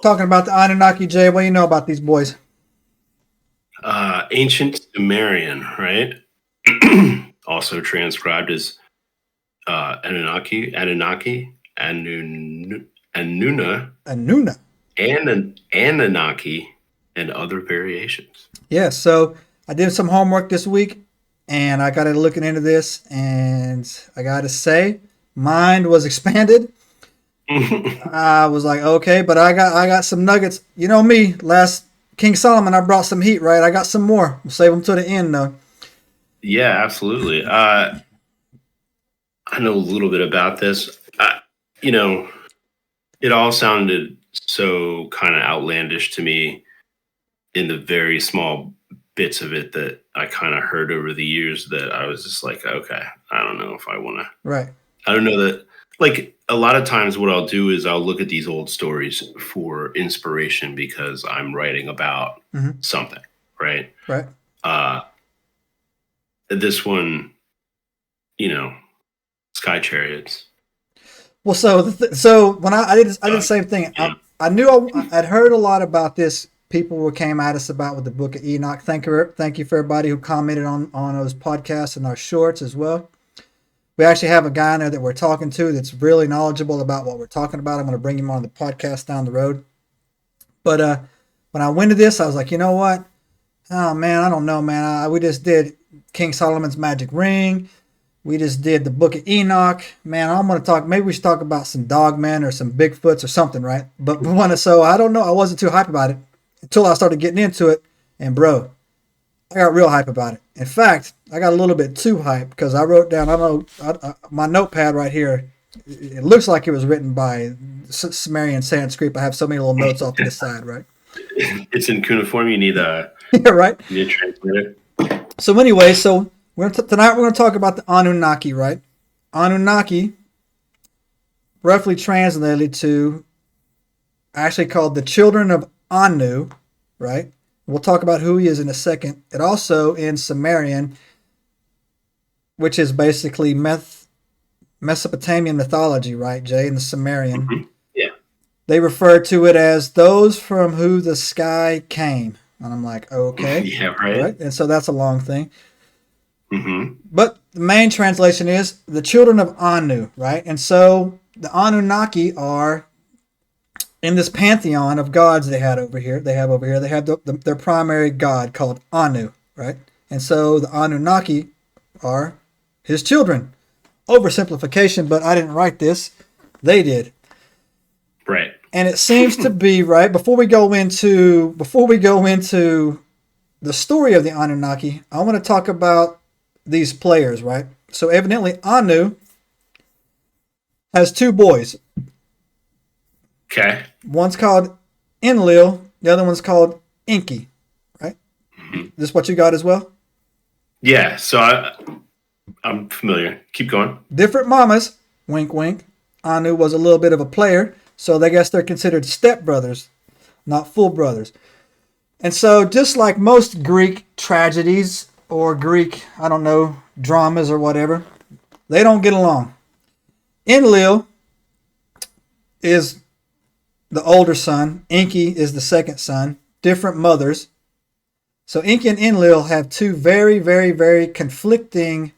Talking about the Anunnaki, Jay. What do you know about these boys? Ancient Sumerian, right? Also transcribed as Anunnaki, Anuna, Anuna. Anunnaki, and other variations. Yeah, so I did some homework this week and I got to looking into this and I got to say, mind was expanded. I was like, okay, but I got some nuggets. You know me, last King Solomon, I brought some heat, right? I got some more. We'll save them to the end, though. Yeah, absolutely. I know a little bit about this. You know, it all sounded so kind of outlandish to me in the very small bits of it that I kind of heard over the years that I was just like, okay, I don't know if I want to. Right. I don't know that. Like a lot of times, what I'll do is I'll look at these old stories for inspiration because I'm writing about something, right? Right. This one, Sky Chariots. Well, so when I did the same thing. Yeah. I knew I'd heard a lot about this. People came at us about with the Book of Enoch. Thank you for everybody who commented on those podcasts and our shorts as well. We actually have a guy in there that we're talking to that's really knowledgeable about what we're talking about. I'm going to bring him on the podcast down the road. But when I went to this, I was like, you know what? Oh man, I don't know, man. We just did King Solomon's magic ring. We just did the Book of Enoch. Man, I'm going to talk. Maybe we should talk about some dogmen or some Bigfoots or something, right? But so I don't know. I wasn't too hype about it until I started getting into it. And bro, I got real hype about it. In fact, I got a little bit too hype because I wrote down. My notepad right here. It looks like it was written by Sumerian Sanskrit. I have so many little notes off to the side, right? It's in cuneiform. You need a yeah, right. You need a translator. So anyway, tonight we're going to talk about the Anunnaki, right? Anunnaki, roughly translated to, actually called the children of Anu, right? We'll talk about who he is in a second. It also in Sumerian, which is basically Mesopotamian mythology, right, Jay? In the Sumerian, yeah, they refer to it as those from who the sky came, and I'm like, okay, yeah, right. And so that's a long thing. Mm-hmm. But the main translation is the children of Anu, right? And so the Anunnaki are in this pantheon of gods they have over here. They have their primary god called Anu, right? And so the Anunnaki are his children. Oversimplification, but I didn't write this. They did. Right. And it seems to be, right, before we go into the story of the Anunnaki, I want to talk about these players, right? So evidently Anu has two boys. Okay. One's called Enlil, the other one's called Enki, right? Mm-hmm. This what you got as well? Yeah, so I'm familiar. Keep going. Different mamas, wink wink. Anu was a little bit of a player, so I guess they're considered stepbrothers, not full brothers. And so just like most Greek tragedies or Greek, I don't know, dramas or whatever, they don't get along. Enlil is the older son. Enki is the second son. Different mothers. So Enki and Enlil have two very, very, very conflicting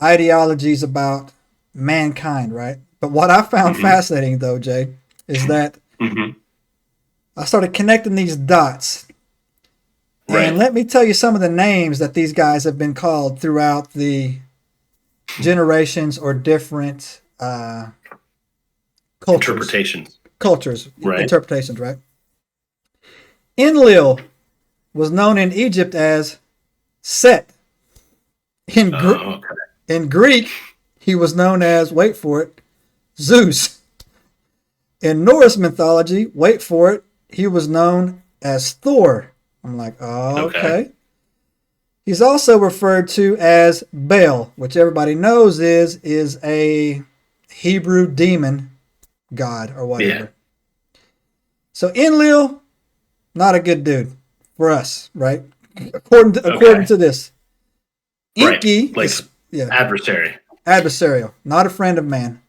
ideologies about mankind, right? But what I found fascinating, though, Jay, is that I started connecting these dots. Right. And let me tell you some of the names that these guys have been called throughout the generations or different cultures, right. Interpretations, right? Enlil was known in Egypt as Set. In Greek, he was known as, wait for it, Zeus. In Norse mythology, wait for it, he was known as Thor. I'm like, oh, okay. He's also referred to as Baal, which everybody knows is a Hebrew demon god or whatever. Yeah. So Enlil, not a good dude for us, right? According to this. Enki, right. Like adversarial, not a friend of man.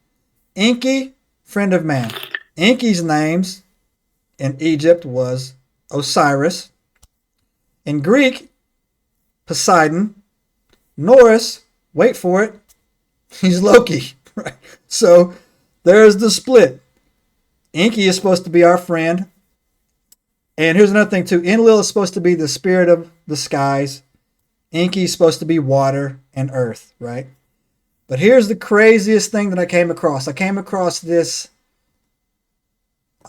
Enki, friend of man. Enki's names in Egypt was Osiris. In Greek, Poseidon. Norse, wait for it, he's Loki. Right? So there's the split. Enki is supposed to be our friend. And here's another thing too. Enlil is supposed to be the spirit of the skies. Enki is supposed to be water and earth, right? But here's the craziest thing that I came across. I came across this.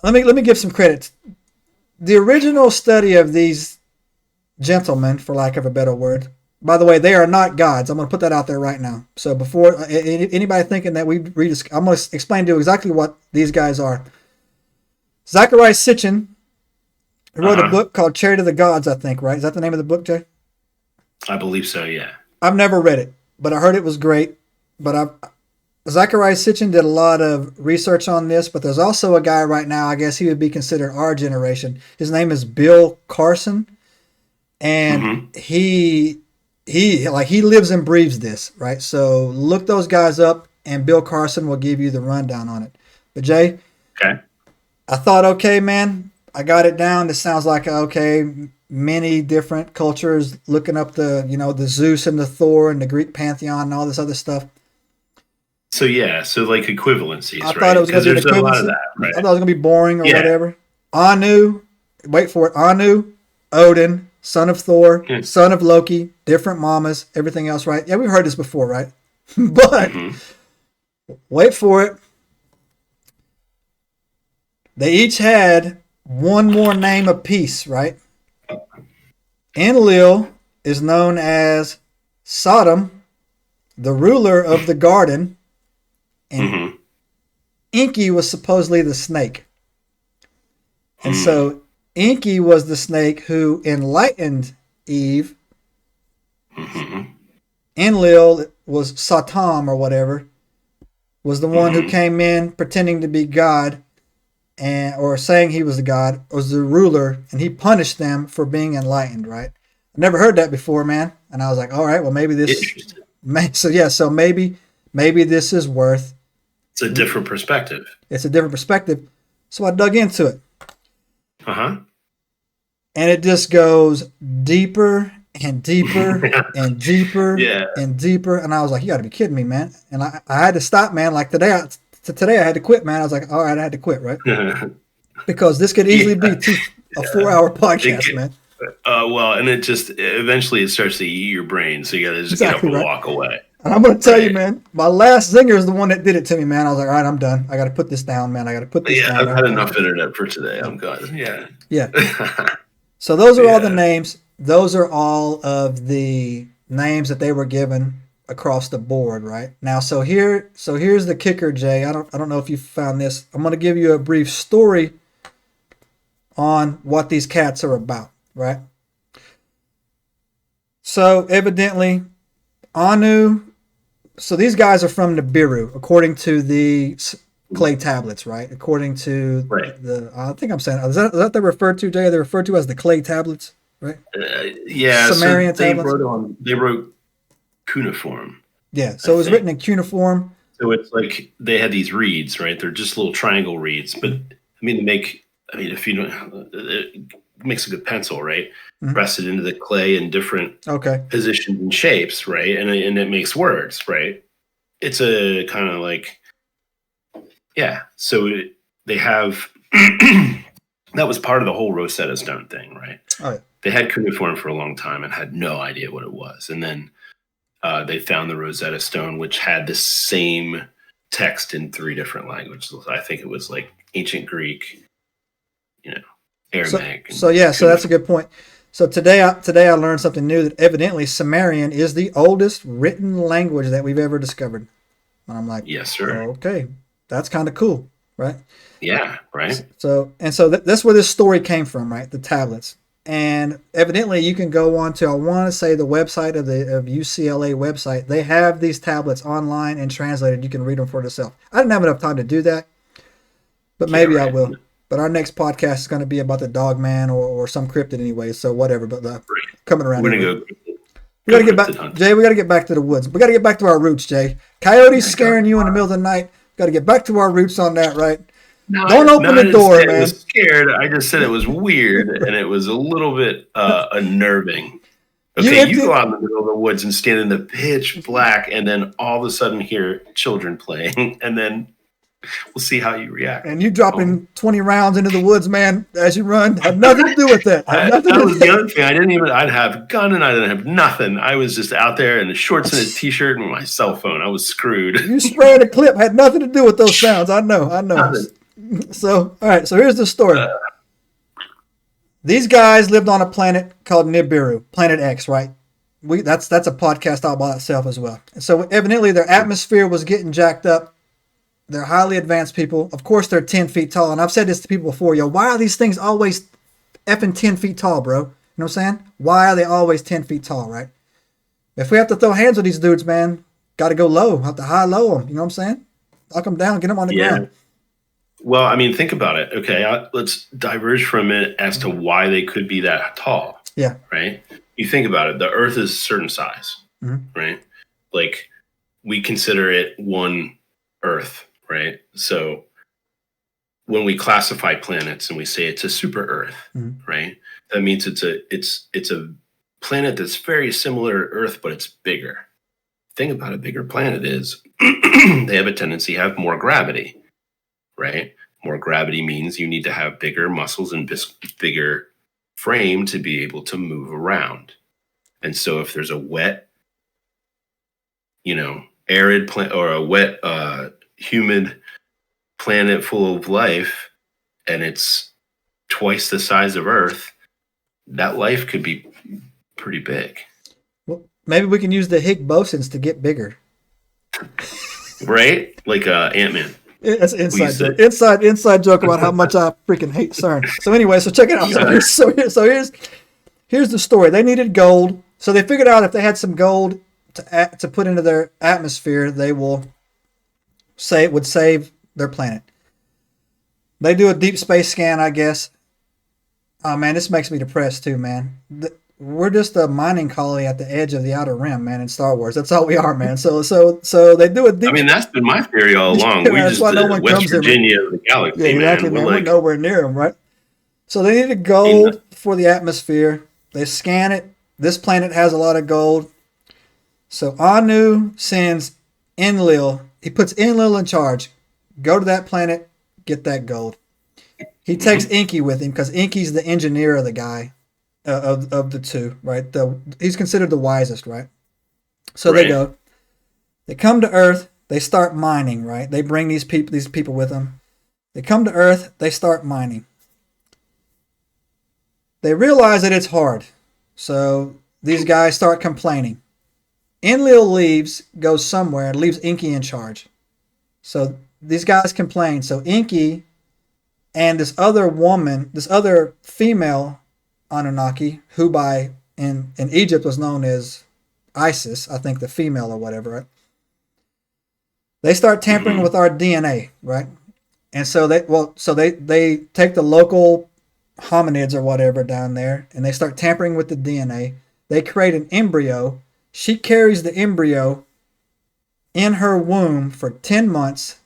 Let me give some credit. The original study of these gentlemen, for lack of a better word. By the way, they are not gods. I'm going to put that out there right now. So before anybody thinking that we read, I'm going to explain to you exactly what these guys are. Zacharias Sitchin wrote a book called Chariot of the Gods, I think, right? Is that the name of the book, Jay? I believe so, yeah. I've never read it, but I heard it was great. But Zacharias Sitchin did a lot of research on this, but there's also a guy right now, I guess he would be considered our generation. His name is Bill Carson, and he lives and breathes this, right? So look those guys up, and Bill Carson will give you the rundown on it. But Jay, okay, I thought, okay, man, I got it down. This sounds like okay, many different cultures looking up the Zeus and the Thor and the Greek pantheon and all this other stuff. So yeah, so like equivalencies, I thought it was going to be an equivalency. Right? I thought it was going to be boring or whatever. Anu, wait for it. Anu, Odin, son of Thor, son of Loki, different mamas, everything else, right? Yeah, we've heard this before, right? But wait for it. They each had one more name apiece, right? Enlil is known as Sodom, the ruler of the garden, and Enki was supposedly the snake. And so Enki was the snake who enlightened Eve. Enlil was Satan or whatever, was the one who came in pretending to be God or saying he was the God, was the ruler, and he punished them for being enlightened, right? I never heard that before, man. And I was like, all right, well, maybe this. So maybe this is worth. It's a different perspective. It's a different perspective. So I dug into it. And it just goes deeper and deeper and deeper and deeper. And I was like, you got to be kidding me, man. And I had to stop, man. Like today I had to quit, man. I was like, all right, I had to quit, right? Because this could easily be a 4-hour podcast, man. Well, and it eventually starts to eat your brain. So you got to just get up and walk away. And I'm going to tell you, man, my last zinger is the one that did it to me, man. I was like, all right, I'm done. I got to put this down, man. I got to put this down. I've had enough internet for today. I'm good. Yeah. So those are all the names. Those are all of the names that they were given across the board, right? Now, so here's the kicker, Jay. I don't know if you found this. I'm going to give you a brief story on what these cats are about, right? So evidently, Anu. So these guys are from Nibiru, according to the clay tablets, right? According to the, I think I'm saying, is that they're referred to, Jay? They're referred to as the clay tablets, right? Sumerian tablets. They wrote cuneiform. Yeah, so it was written in cuneiform. So it's like they had these reeds, right? They're just little triangle reeds, but if you know, it makes a good pencil, right? Press it into the clay in different positions and shapes, right? And it makes words, right? It's a kind of like, so they have, that was part of the whole Rosetta Stone thing, right? Oh, yeah. They had cuneiform for a long time and had no idea what it was. And then they found the Rosetta Stone, which had the same text in 3 different languages. I think it was like ancient Greek, Aramaic. So that's a good point. So today I learned something new, that evidently Sumerian is the oldest written language that we've ever discovered. And I'm like, yes, sir. Okay, that's kind of cool, right? Yeah, right. So that's where this story came from, right? The tablets. And evidently you can go on to, I want to say, the website of UCLA website. They have these tablets online and translated. You can read them for yourself. I didn't have enough time to do that, but maybe I will. But our next podcast is going to be about the Dog Man or some cryptid anyway. So whatever. But coming around. We're going to go. We got to get back, Jay. We got to get back to the woods. We got to get back to our roots, Jay. Coyotes scaring you in the middle of the night. Got to get back to our roots on that, right? Don't open the door, I man. was scared. I just said it was weird, and it was a little bit unnerving. Okay, you go out in the middle of the woods and stand in the pitch black, and then all of a sudden hear children playing, and then we'll see how you react. And you dropping 20 rounds into the woods, man, as you run. Had nothing to do with that. That was the other thing. I'd have a gun and I didn't have nothing. I was just out there in the shorts and a t-shirt and my cell phone. I was screwed. You spraying a clip had nothing to do with those sounds. I know. Nothing. So, all right. So here's the story. These guys lived on a planet called Nibiru, Planet X, right? That's a podcast all by itself as well. And so evidently their atmosphere was getting jacked up. They're highly advanced people. Of course, they're 10 feet tall. And I've said this to people before. Yo, why are these things always effing 10 feet tall, bro? You know what I'm saying? Why are they always 10 feet tall, right? If we have to throw hands with these dudes, man, got to go low. Have to high-low them. You know what I'm saying? Knock them down. Get them on the ground. Well, I mean, think about it. Okay, let's diverge for a minute as to why they could be that tall. Yeah. Right? You think about it. The Earth is a certain size, right? Like, we consider it one Earth. Right. So when we classify planets and we say it's a super Earth, right, that means it's a planet that's very similar to Earth, but it's bigger. The thing about a bigger planet is they have a tendency to have more gravity. Right. More gravity means you need to have bigger muscles and bigger frame to be able to move around. And so if there's a wet, arid planet or a wet, humid planet full of life, and it's twice the size of Earth, that life could be pretty big. Well, maybe we can use the Higgs bosons to get bigger. Right? Like Ant-Man. That's an inside joke. Inside joke about how much I freaking hate CERN. So anyway, so check it out. Here's the story. They needed gold, so they figured out if they had some gold to put into their atmosphere, they would save their planet. They do a deep space scan, I guess. Oh man, this makes me depressed too, man. We're just a mining colony at the edge of the outer rim, man. In Star Wars, that's all we are, man. So they do a deep. I mean, that's been my theory all along. We just West Virginia of the galaxy, yeah, exactly, man. We're nowhere near them, right? So they needed gold for the atmosphere. They scan it. This planet has a lot of gold. So Anu sends Enlil. He puts Enlil in charge. Go to that planet, get that gold. He takes Inky with him because Inky's the engineer of the guy, of the two, right? He's considered the wisest, right? So They go. They come to Earth. They start mining, right? They bring these people with them. They come to Earth. They start mining. They realize that it's hard. So these guys start complaining. Enlil leaves, goes somewhere, and leaves Inky in charge. So these guys complain. So Inky and this other female Anunnaki, who in Egypt was known as Isis, I think the female or whatever, right? They start tampering with our DNA, right? And so they take the local hominids or whatever down there, and they start tampering with the DNA. They create an embryo. She carries the embryo in her womb for 10 months,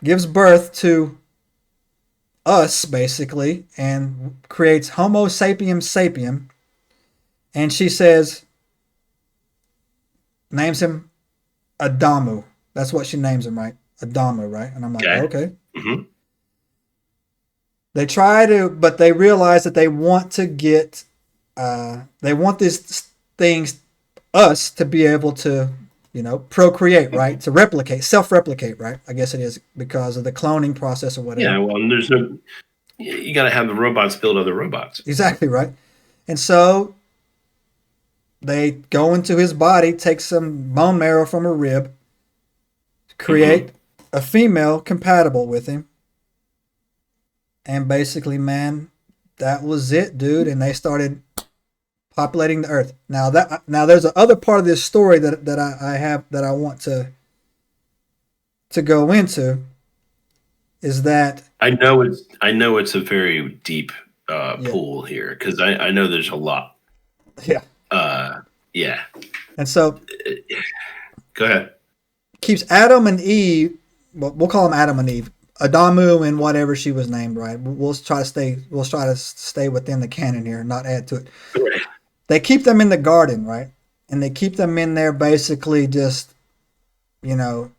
gives birth to us, basically, and creates Homo sapiens sapien. And she names him Adamu. That's what she names him, right? Adamu, right? And I'm like, okay. Mm-hmm. They but they realize that they want to get, they want these things, us, to be able to, procreate, right? To replicate, self-replicate, right? I guess it is because of the cloning process or whatever. Yeah, well, you got to have the robots build other robots. Exactly, right? And so they go into his body, take some bone marrow from a rib, create a female compatible with him. And basically, man, that was it, dude. And they started populating the Earth. Now there's another part of this story that I have that I want to go into. Is that I know it's a very deep pool here because I know there's a lot. Yeah. Yeah. And so, go ahead. Keeps Adam and Eve. Well, we'll call them Adam and Eve. Adamu and whatever she was named, right? We'll try to stay within the canon here, not add to it. Right. They keep them in the garden, right? And they keep them in there basically just, you know,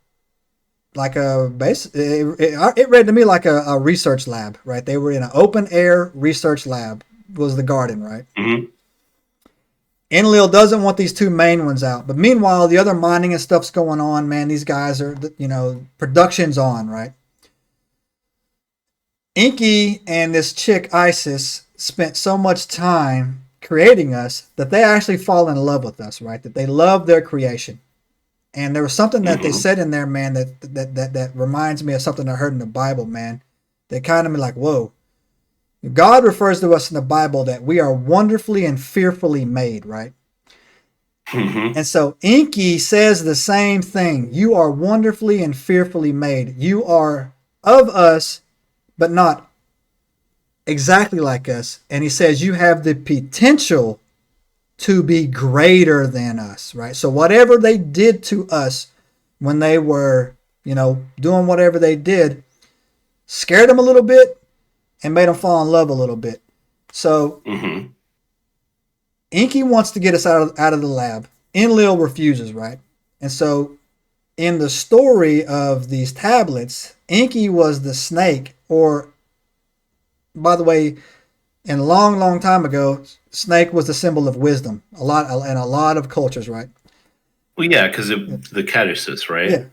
like a base. It read to me like a research lab, right? They were in an open air research lab. Was the garden, right? Mm-hmm. Enlil doesn't want these two main ones out, but meanwhile, the other mining and stuff's going on. Man, these guys are, production's on, right? Inky and this chick Isis spent so much time creating us that they actually fall in love with us, right? That they love their creation. And there was something that they said in there, man, that reminds me of something I heard in the Bible, man. They kind of be like, whoa. God refers to us in the Bible that we are wonderfully and fearfully made, right? Mm-hmm. And so Inky says the same thing. You are wonderfully and fearfully made. You are of us, but not exactly like us. And he says you have the potential to be greater than us, right? So whatever they did to us when they were, doing whatever they did, scared them a little bit and made them fall in love a little bit. So Inky wants to get us out of the lab. Enlil refuses, right? And so in the story of these tablets, Inky was the snake, or by the way, in a long, long time ago, snake was the symbol of wisdom. In a lot of cultures, right? Well, yeah, because the caduceus, right? Yeah.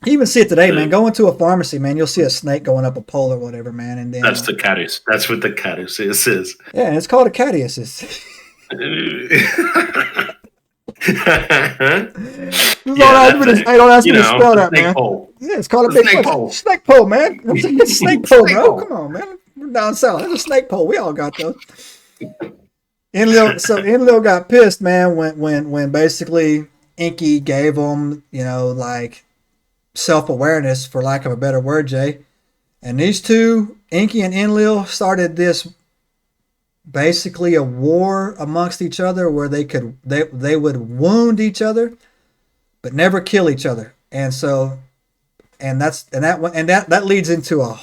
You even see it today, man. Go into a pharmacy, man. You'll see a snake going up a pole or whatever, man. And then that's the caduceus. That's what the caduceus is. Yeah, and it's called a caduceus. Don't ask me to spell that, man. Pole. Yeah, it's called a big pole. Snake pole, man. It's a snake pole, bro. Come on, man. We're down south. It's a snake pole. We all got those. Enlil got pissed, man, when basically Inky gave him, like self-awareness, for lack of a better word, Jay. And these two, Inky and Enlil, started this basically a war amongst each other where they would wound each other but never kill each other. And so that leads into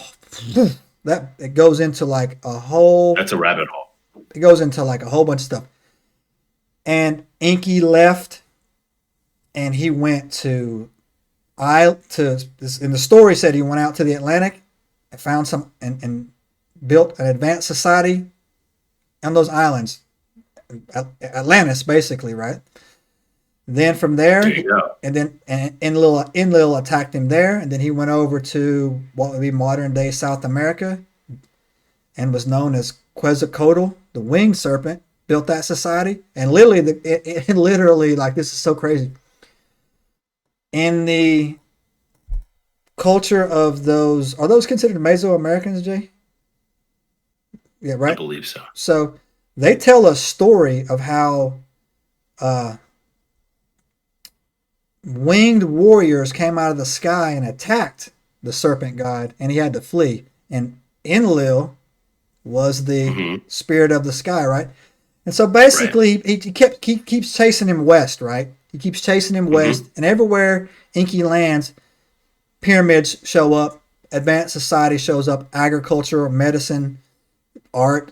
it goes into like a whole, that's a rabbit hole. It goes into like a whole bunch of stuff. And Inky left and he went in the story said he went out to the Atlantic and found some and built an advanced society on those islands, Atlantis, basically, right? Then from there Enlil attacked him there, and then he went over to what would be modern day South America, and was known as Quetzalcoatl, the winged serpent. Built that society, and literally, like, this is so crazy. In the culture of those, are those considered Mesoamericans, Jay? Yeah, right? I believe so. So they tell a story of how winged warriors came out of the sky and attacked the serpent god, and he had to flee. And Enlil was the spirit of the sky, right? And so basically, he keeps chasing him west, right? He keeps chasing him west, and everywhere Inky lands, pyramids show up, advanced society shows up, agriculture, medicine, art,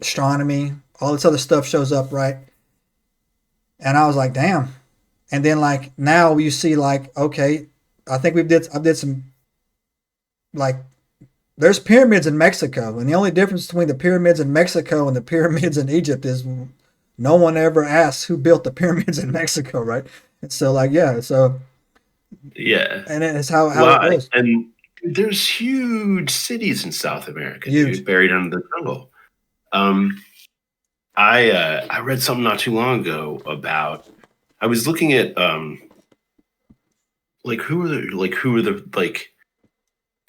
astronomy, all this other stuff shows up, right? And I was like, damn. And then, like, now you see, like, okay, I think I did some, like, there's pyramids in Mexico, and the only difference between the pyramids in Mexico and the pyramids in Egypt is no one ever asks who built the pyramids in Mexico, right? And so, like, yeah, so yeah, and it's how it goes. And there's huge cities in South America, dude, buried under the jungle. I read something not too long ago about. I was looking at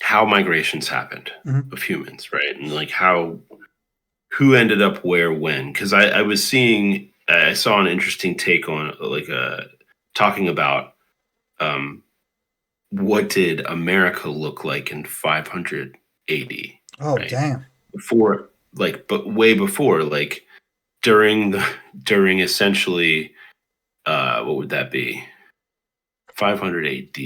how migrations happened of humans, right? And like who ended up where when. Because I saw an interesting take on talking about what did America look like in 500 AD. Oh, right? Damn. But way before, like during essentially, what would that be? 500 AD.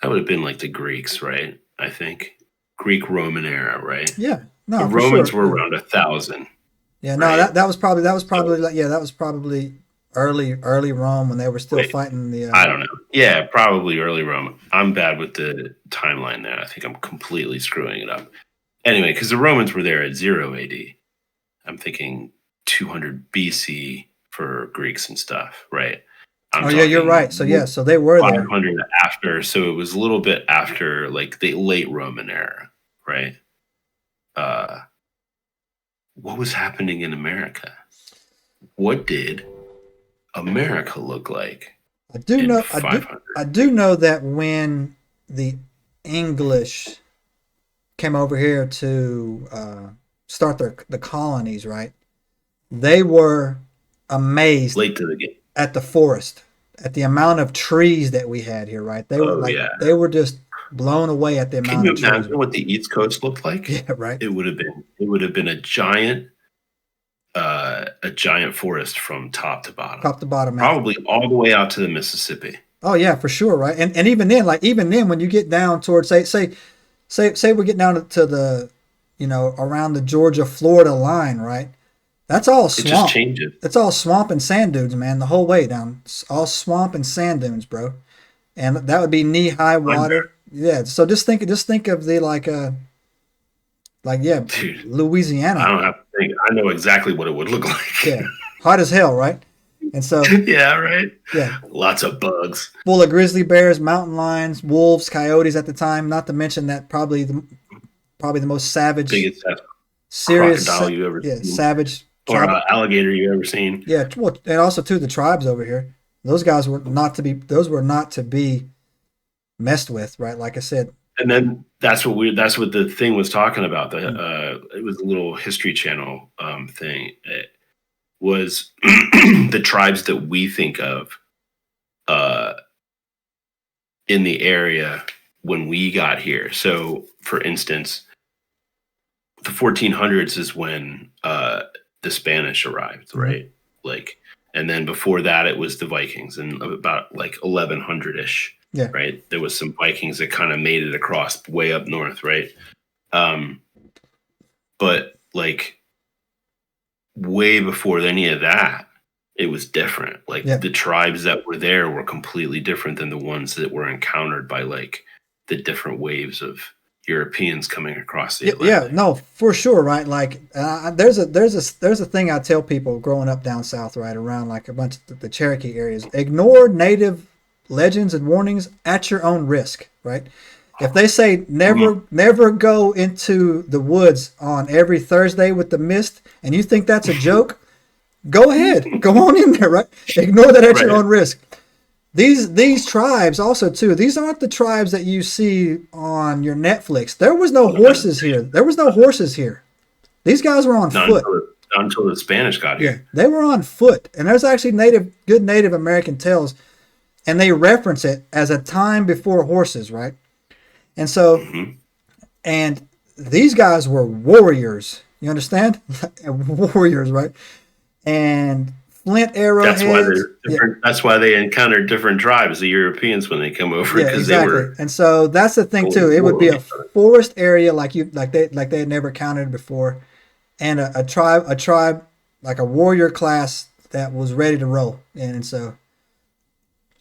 That would have been like the Greeks, right? I think. Greek Roman era, right? Yeah, no, The for Romans sure. were around 1,000. Yeah, no, right? that was probably that was probably early Rome when they were still Wait, fighting the. I don't know. Yeah, probably early Rome. I'm bad with the timeline there. I think I'm completely screwing it up. Anyway, because the Romans were there at 0 AD. I'm thinking 200 BC for Greeks and stuff, right? I'm Oh yeah, you're right. talking So yeah, so they were there. 500 after, so it was a little bit after like the late Roman era, right? What was happening in America? What did America look like I do in know. 500? I do know that when the English came over here to start the colonies, right? They were amazed Late to the game. at the forest, at the amount of trees that we had here, right? Oh yeah. They were just blown away at the Can amount you of trees. imagine what the East Coast looked like? Yeah, right. It would have been a giant forest from top to bottom. Top to bottom, man. Probably all the way out to the Mississippi. Oh yeah, for sure, right? And even then, when you get down towards say we get down to the, around the Georgia Florida line, right? That's all swamp. It just changes. It's all swamp and sand dunes, man. The whole way down, it's all swamp and sand dunes, bro. And that would be knee high water. Yeah. So just think of the Dude, Louisiana. I don't have to think. I know exactly what it would look like. Yeah, hot as hell, right? And so yeah, right. Yeah, Lots of bugs. full of grizzly bears, mountain lions, wolves, coyotes at the time. Not to mention that probably the most savage, Biggest serious, crocodile you ever seen. savage. Or alligator you ever seen. Yeah, well, and also too the tribes over here. Those guys were not to be messed with, right? Like I said. And then that's what the thing was talking about. It was a little History Channel thing. It was the tribes that we think of in the area when we got here. So, for instance, the 1400s is when the Spanish arrived, right? Mm-hmm. Like, and then before that, it was the Vikings, and about like 1100-ish. Yeah. Right. There was some Vikings that kind of made it across way up north. Right. But like way before any of that, it was different. Like the tribes that were there were completely different than the ones that were encountered by like the different waves of Europeans coming across the Atlantic. Yeah, no, for sure, right? Like there's a thing I tell people growing up down south, right, around like a bunch of the Cherokee areas. Ignore native legends and warnings at your own risk, right? If they say never go into the woods on every Thursday with the mist, and you think that's a joke, go ahead, go on in there, right? Ignore that at your own risk. These tribes also too. These aren't the tribes that you see on your Netflix. There was no horses here. These guys were on foot. Until the Spanish got here. Yeah, they were on foot, and there's actually good Native American tales. And they reference it as a time before horses, right? And so, and these guys were warriors. You understand? Warriors, right? And flint arrowheads. That's why they're different. That's why they encountered different tribes, the Europeans, when they come over. Yeah, exactly. And so that's the thing too. It would be a forest area like they had never encountered before, and a tribe like a warrior class that was ready to roll. And so.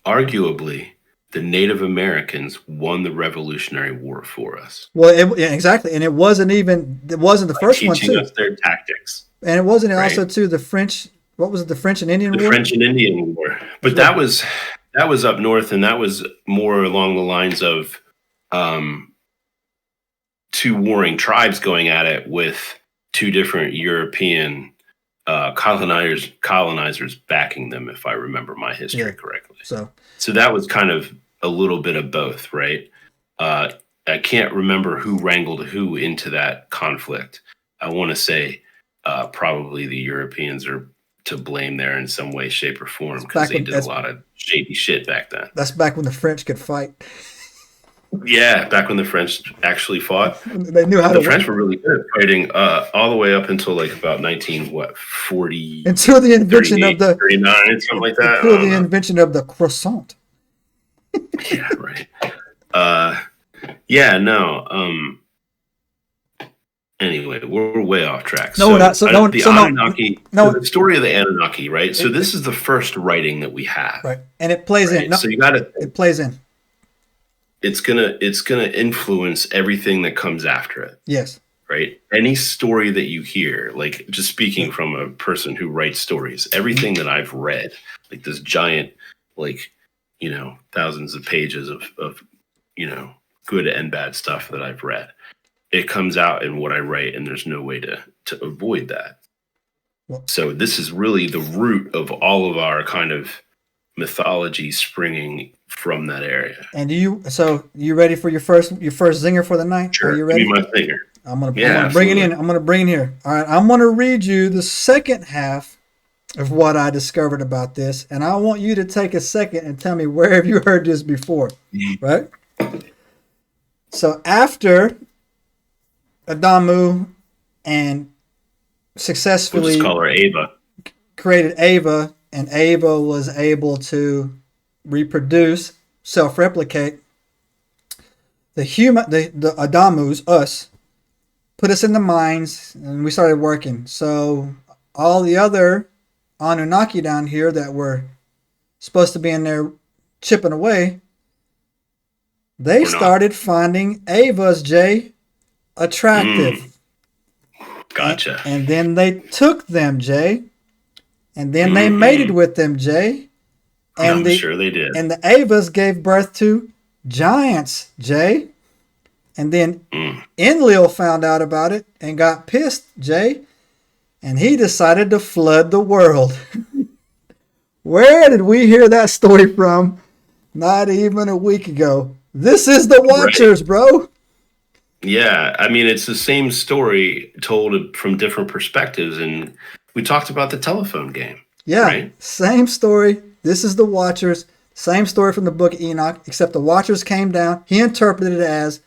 Arguably, the Native Americans won the Revolutionary War for us. Well, exactly, and it wasn't the first one too. Teaching us their tactics, and it wasn't also too the French. What was it? The French and Indian War. The French and Indian War, but that was up north, and that was more along the lines of two warring tribes going at it with two different European colonizers backing them, if I remember my history correctly. So that was kind of a little bit of both, right? I can't remember who wrangled who into that conflict. I want to say probably the Europeans are to blame there in some way, shape, or form because they did a lot of shady shit back then. That's back when the French could fight. Yeah, back when the French actually fought. They knew how to. The French were really good at fighting all the way up until like about 1940. Until the invention of the 39, something like that. Until the invention of the croissant. Yeah, right. Yeah, no. Anyway, we're way off track. No, we're not. The Anunnaki, no. the story of the Anunnaki, right? So It- this is the first writing that we have, right, and it plays in. right? No, So you got to. it plays in. It's gonna influence everything that comes after it, Yes. right? Any story that you hear, like just speaking from a person who writes stories, everything that I've read, like this giant, like, thousands of pages of good and bad stuff that I've read, it comes out in what I write, and there's no way to avoid that. Well, So this is really the root of all of our kind of mythology springing from that area. and you ready for your first zinger for the night? Sure, Are you ready? give me my finger. I'm gonna Yeah, bring it in. absolutely. I'm gonna bring it here. All right. I'm gonna read you the second half of what I discovered about this, and I want you to take a second and tell me where have you heard this before, right? So after Adamu and We'll successfully just call her Ava. created Ava, and Ava was able to reproduce, self-replicate, the Adamus, us, put us in the mines, and we started working. So all the other Anunnaki down here that were supposed to be in there chipping away, they We're not. started finding Ava's, Jay, attractive. Gotcha. And then they took them, Jay. And then they mated with them, Jay. And I'm sure they did. And the Avas gave birth to giants, Jay. And then Enlil found out about it and got pissed, Jay. And he decided to flood the world. Where did we hear that story from? Not even a week ago. This is the Watchers, bro. Yeah, I mean, it's the same story told from different perspectives. And we talked about the telephone game. Yeah, right? Same story. This is the Watchers. Same story from the book of Enoch, except the Watchers came down. He interpreted it as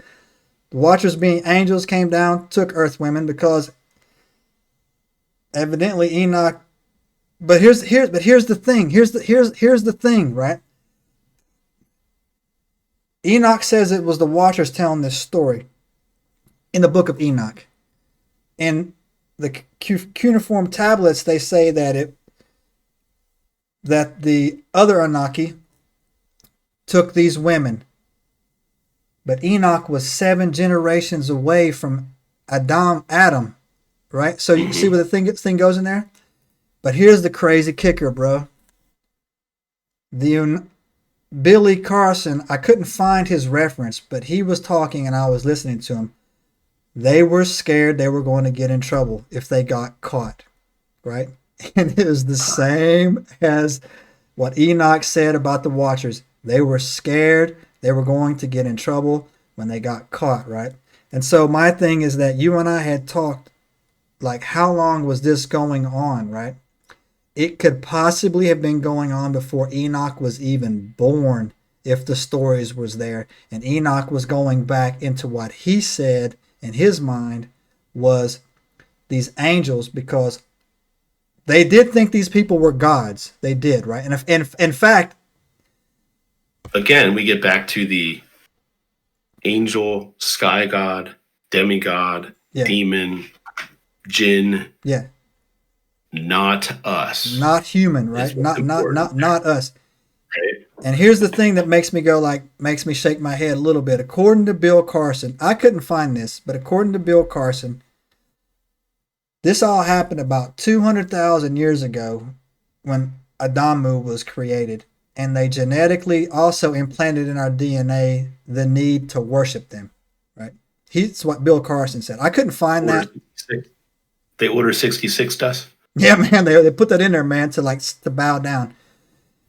the Watchers being angels came down, took earth women, because evidently Enoch. But here's the thing. Here's the thing, right? Enoch says it was the Watchers telling this story in the book of Enoch. In the cuneiform tablets, they say that the other Anunnaki took these women. But Enoch was 7 generations away from Adam, right? So you see where the thing goes in there? But here's the crazy kicker, bro. Billy Carson, I couldn't find his reference, but he was talking and I was listening to him. They were scared they were going to get in trouble if they got caught, right? And it was the same as what Enoch said about the Watchers. They were scared they were going to get in trouble when they got caught, right? And so my thing is that you and I had talked, like, how long was this going on, right? It could possibly have been going on before Enoch was even born, if the stories was there. And Enoch was going back into what he said in his mind was these angels, because they did think these people were gods. They did, right? And in fact, again, we get back to the angel, sky god, demigod, demon, jinn. Yeah. Not us. Not human, right? Not us. Right. And here's the thing that makes me shake my head a little bit. According to Bill Carson, I couldn't find this, but according to Bill Carson, this all happened about 200,000 years ago when Adamu was created. And they genetically also implanted in our DNA the need to worship them, right? It's what Bill Carson said. I couldn't find that. They order 66 dust. Yeah, man, they put that in there, man, to bow down.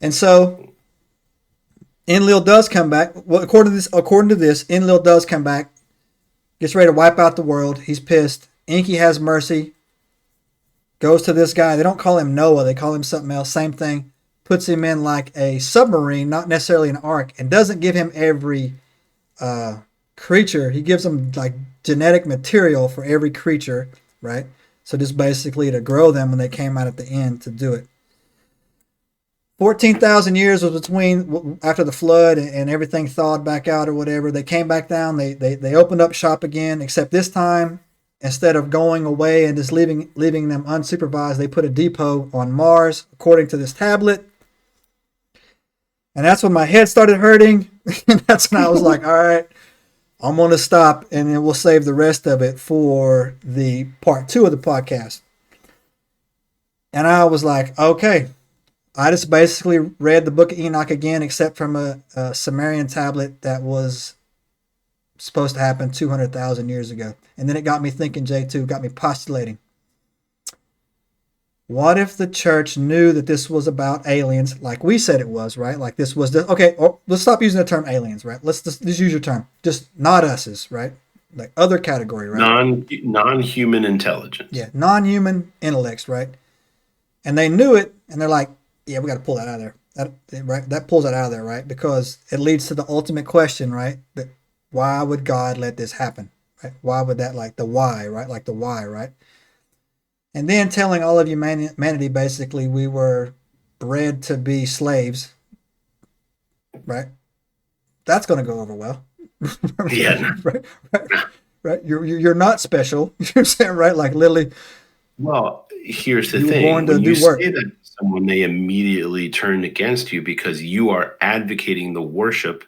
And so Enlil does come back. Well, according to this, Enlil does come back, gets ready to wipe out the world. He's pissed. Enki has mercy, goes to this guy. They don't call him Noah. They call him something else. Same thing. Puts him in like a submarine, not necessarily an ark, and doesn't give him every creature. He gives him like genetic material for every creature, right? So just basically to grow them when they came out at the end to do it. 14,000 years was between after the flood and everything thawed back out or whatever. They came back down. They opened up shop again, except this time, instead of going away and just leaving them unsupervised, they put a depot on Mars, according to this tablet. And that's when my head started hurting. And that's when I was like, all right, I'm going to stop, and then we'll save the rest of it for the part 2 of the podcast. And I was like, okay. I just basically read the Book of Enoch again, except from a Sumerian tablet that was supposed to happen 200,000 years ago. And then it got me thinking, J2, got me postulating. What if the church knew that this was about aliens, like we said it was, right? Like this was okay. Let's stop using the term aliens, right? Let's just use your term, just not us's, right? Like other category, right? Non-human intelligence. Yeah, non-human intellects, right? And they knew it, and they're like, yeah, we got to pull that out of there. That pulls that out of there, right? Because it leads to the ultimate question, right? That why would God let this happen, right? Why would that, like the why, right? Like the why, right? And then telling all of humanity, basically, we were bred to be slaves, right? That's going to go over well. Yeah. right. You're not special. You know what I'm saying, right? Like literally. Well, here's the thing. When you say that to someone, they immediately turn against you because you are advocating the worship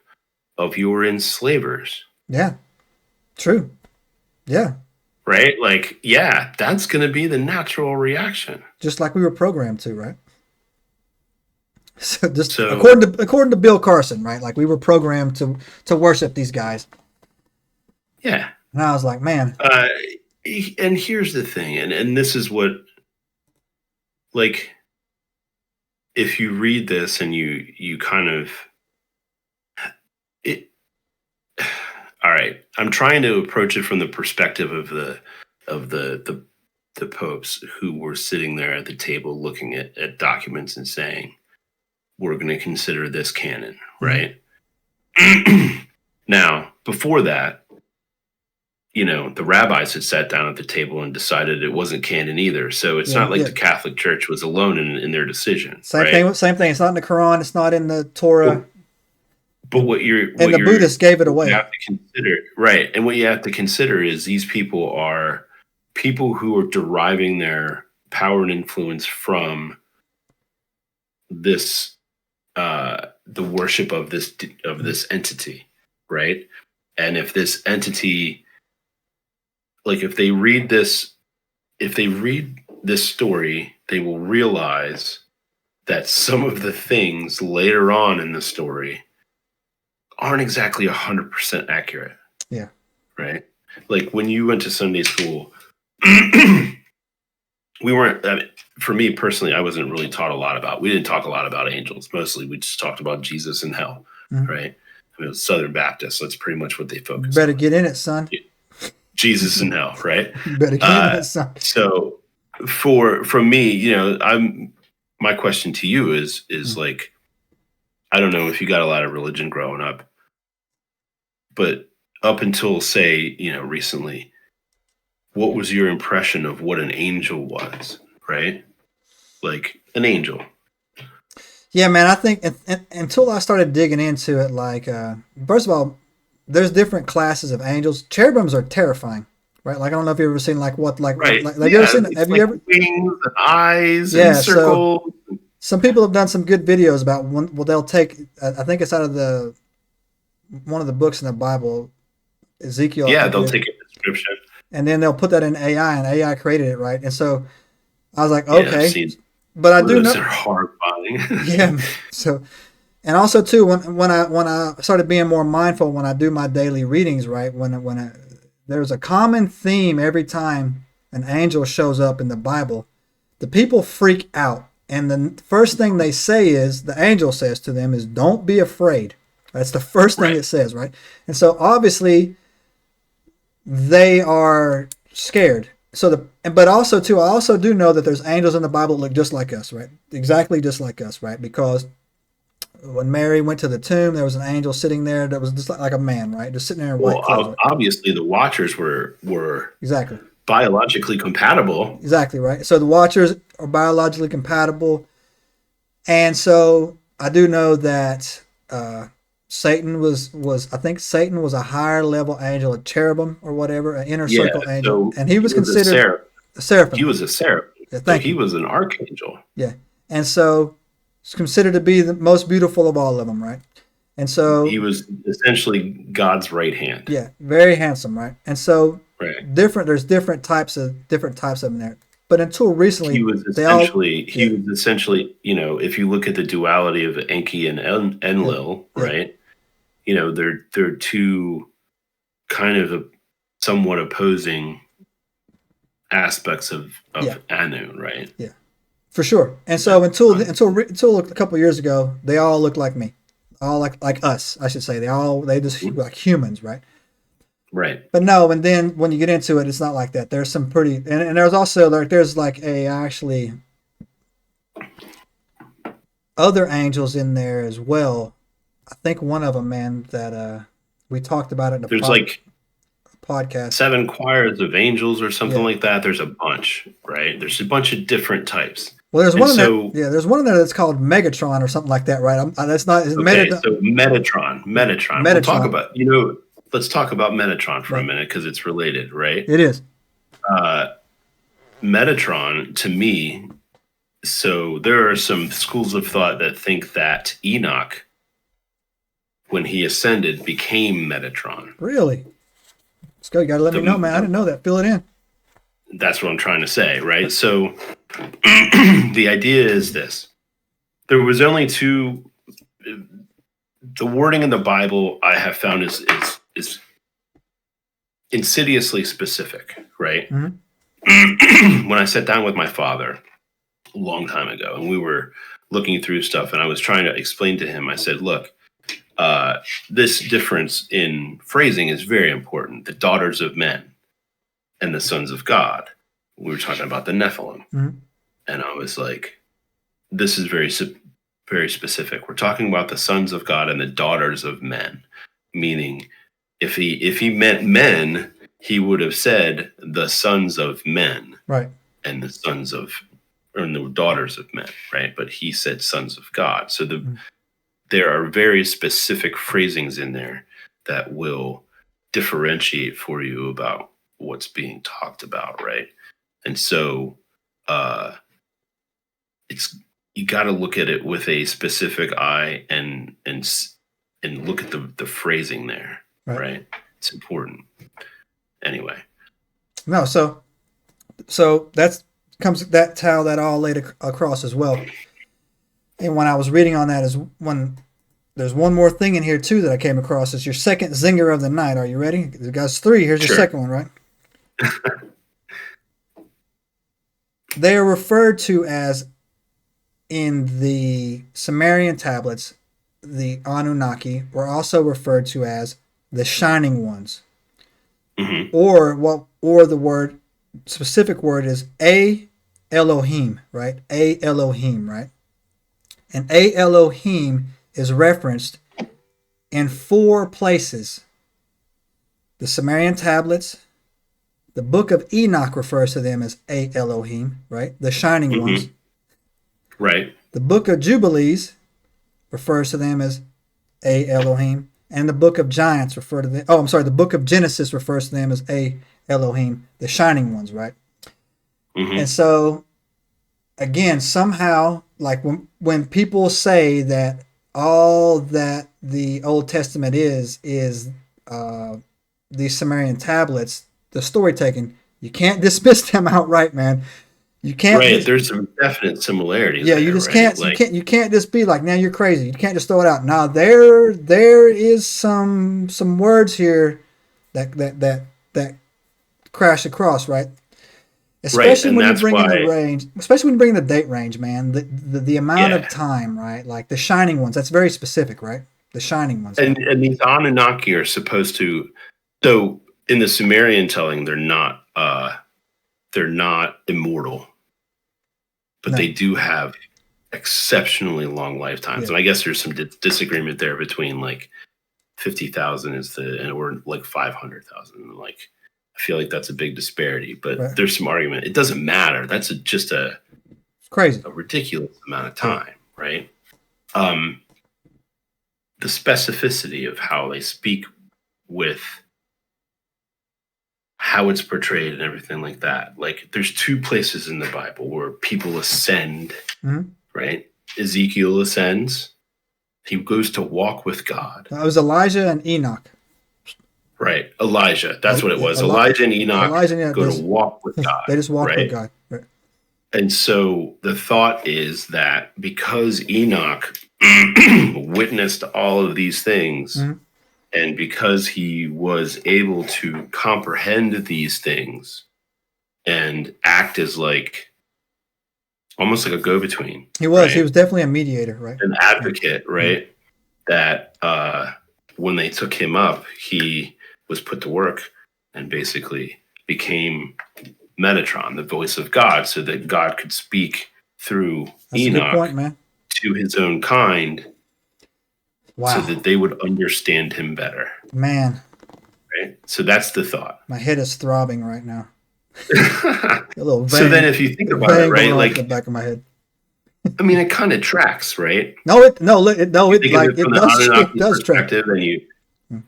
of your enslavers. Yeah. True. Yeah. Right? Like, yeah, that's going to be the natural reaction. Just like we were programmed to, right? So according to Bill Carson, right? Like we were programmed to worship these guys. Yeah. And I was like, man. And here's the thing, and this is what, like, if you read this and you kind of it. All right, I'm trying to approach it from the perspective of the popes who were sitting there at the table looking at documents and saying, we're going to consider this canon, right? Mm-hmm. Now, before that, the rabbis had sat down at the table and decided it wasn't canon either. So it's not like the Catholic Church was alone in their decision. Same thing. It's not in the Quran. It's not in the Torah. But the Buddhists gave it away. You have to consider, right? And what you have to consider is these people are people who are deriving their power and influence from this, the worship of this entity, right? And if this entity, like if they read this story, they will realize that some of the things later on in the story aren't exactly 100% accurate. Yeah. Right? Like when you went to Sunday school, we weren't, for me personally, I wasn't really taught a lot about, we didn't talk a lot about angels. Mostly we just talked about Jesus and hell, right? I mean, it was Southern Baptist, so that's pretty much what they focused on. Better get in it, son. Jesus and hell, right? You better get in it, son. So from me, my question to you is like, I don't know if you got a lot of religion growing up, but up until say, recently, what was your impression of what an angel was, right? Like an angel. Yeah, man, I think until I started digging into it, like, first of all, there's different classes of angels. Cherubims are terrifying, right? Like, I don't know if you've ever seen have you ever seen, have you ever? Wings and eyes and circles. So some people have done some good videos about they'll take, I think it's out of one of the books in the Bible, Ezekiel. Yeah, they'll take a description. And then they'll put that in AI, and AI created it, right? And so I was like, okay. Yeah, but I do know they're horrifying. Yeah. So, and also too, when I started being more mindful when I do my daily readings, right? When there's a common theme every time an angel shows up in the Bible, the people freak out. And the first thing they say is, the angel says to them is, don't be afraid. That's the first thing it says, right? And so obviously they are scared. But also too, I also do know that there's angels in the Bible that look just like us, right? Exactly just like us, right? Because when Mary went to the tomb, there was an angel sitting there that was just like a man, right? Just sitting there in white clothes. Right? Obviously the Watchers were exactly biologically compatible. Exactly, right? So the Watchers are biologically compatible. And so I do know that Satan was I think Satan was a higher level angel, a cherubim or whatever, an inner Yeah. circle angel, So and he he was was a considered a he seraphim. was a seraphim. Yeah, So thank he you. was an archangel. Yeah, and so it's considered to be the most beautiful of all of them, right? And He so was essentially God's right hand. yeah, very handsome, right? And so Right. there's different types of them there. But until recently, He was they all he yeah was essentially, if you look at the duality of Enki and yeah Enlil, yeah right? They're two kind of somewhat opposing aspects yeah of Anu, right? yeah for sure. And so until a couple of years ago, they all looked like me, all like us, I should say. They just like humans, right? Right. But no, and then when you get into it, it's not like that. There's some pretty, and there's also there's like a actually other angels in there as well. I think one of them, man, that we talked about it in the There's like podcast. 7 choirs of angels or something Yeah. like that. There's a bunch, right? There's a bunch of different types. Well, there's And one in there. so, Yeah, there's one in there that's called Megatron or something like that, right? That's not it's okay, Meta. so Metatron. We'll talk Metatron, about, let's talk about Metatron for a right? minute because it's related, right? It is. Uh, Metatron, to me, so there are some schools of thought that think that Enoch, when he ascended, became Metatron. Really? Let's go. You got to let me know, man. I didn't know that. Fill it in. That's what I'm trying to say, right? So the idea is this. There was only two. The wording in the Bible I have found is insidiously specific, right? Mm-hmm. When I sat down with my father a long time ago and we were looking through stuff and I was trying to explain to him, I said, look, this difference in phrasing is very important. The daughters of men and the sons of God. We were talking about the Nephilim. Mm-hmm. And I was like, this is very specific. We're talking about the sons of God and the daughters of men, meaning if he meant men, he would have said the sons of men, Right, and the daughters of men, right? But he said sons of God. So there are very specific phrasings in there that will differentiate for you about what's being talked about, right? And so you got to look at it with a specific eye and look at the phrasing there, right? It's important. Anyway. No, so that's how that all laid across as well. And when I was reading on that, is when there's one more thing in here too that I came across. It's your second zinger of the night. Are you ready? You guys, 3. Here's your second one, right? They are referred to as, in the Sumerian tablets, the Anunnaki were also referred to as the Shining Ones. Mm-hmm. Or the specific word is A Elohim, right? A Elohim, right? And A Elohim is referenced in 4 places. The Sumerian tablets, the book of Enoch refers to them as A Elohim, right? The Shining Ones. Right. The book of Jubilees refers to them as A Elohim. And the book of Giants the book of Genesis refers to them as A Elohim, the Shining Ones, right? Mm-hmm. And so, again, somehow, like when people say that all that the Old Testament is these Sumerian tablets, the story taken, you can't dismiss them outright, man. You can't. Right. There's some definite similarities. Yeah, there, you just right? can't. You can't just be like, "Now you're crazy." You can't just throw it out. Now there is some words here that crash across, right? Especially right, when you bring in the range, especially when you bring in the date range, man. The amount of time, right? Like the Shining Ones. That's very specific, right? The Shining Ones. And these Anunnaki are supposed to. So in the Sumerian telling, they're not immortal. But they do have exceptionally long lifetimes. Yeah. And I guess there's some disagreement there between like 50,000 or like 500,000. Like, I feel like that's a big disparity, but there's some argument. It doesn't matter. That's just crazy, a ridiculous amount of time. right? The specificity of how they speak with how it's portrayed and everything like that. Like there's two places in the Bible where people ascend, right? Ezekiel ascends. He goes to walk with God. It was Elijah and Enoch. Right. Elijah. That's what it was. Elijah and Enoch go to walk with God. They just walk with God. Right. And so the thought is that because Enoch witnessed all of these things, and because he was able to comprehend these things and act as like almost like a go-between. He was. Right? He was definitely a mediator, right? An advocate, right? That when they took him up, he was put to work and basically became Metatron, the voice of God, so that God could speak through Enoch to his own kind. Wow. So that they would understand him better. Man. Right? So that's the thought. My head is throbbing right now. A little vein, so then if you think about it, right? Like the back of my head. I mean, it kind of tracks, right? It does track. And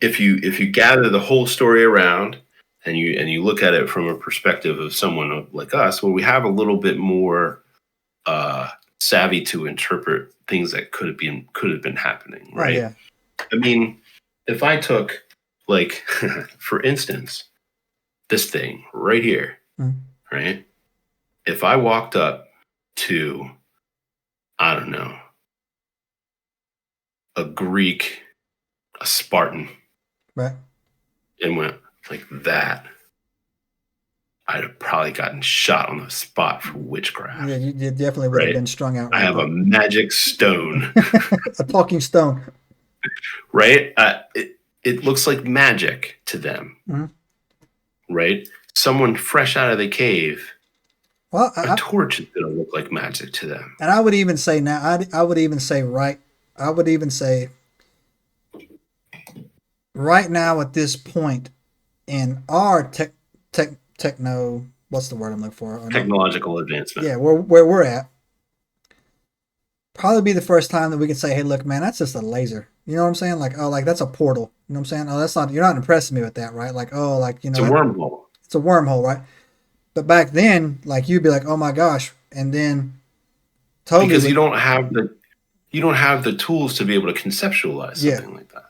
if you gather the whole story around and you look at it from a perspective of someone like us, where we have a little bit more savvy to interpret things that could have been happening, right? Oh, yeah. I mean, if I took, like, for instance, this thing right here, right? If I walked up to, I don't know, a Greek, a Spartan, right, and went like that, I'd have probably gotten shot on the spot for witchcraft. Yeah, you definitely would have been strung out. I have a magic stone. A talking stone. Right? It looks like magic to them. Right? Someone fresh out of the cave, a torch is going to look like magic to them. And I would even say now, I would even say right now at this point in our techno, what's the word I'm looking for? Technological advancement. Yeah, where we're at. Probably be the first time that we can say, hey, look, man, that's just a laser. You know what I'm saying? Like, oh, like that's a portal. You know what I'm saying? Oh, that's not, you're not impressing me with that, right? Like, oh, like, you know. It's a wormhole. It's a wormhole, right? But back then, like, you'd be like, oh my gosh. And then totally. Because you don't have the tools to be able to conceptualize something like that.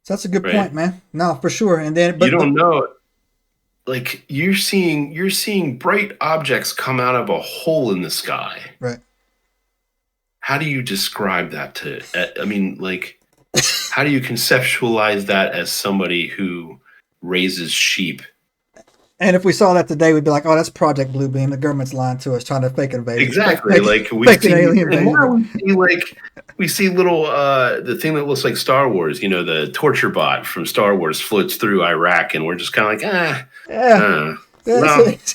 So that's a good point, man. No, for sure. And then, you don't know. Like you're seeing bright objects come out of a hole in the sky. Right. How do you describe that I mean, like, how do you conceptualize that as somebody who raises sheep? And if we saw that today, we'd be like, oh, that's Project Bluebeam. The government's lying to us, trying to fake invasion. Exactly. Like we see little the thing that looks like Star Wars, you know, the torture bot from Star Wars floats through Iraq, and we're just kind of like,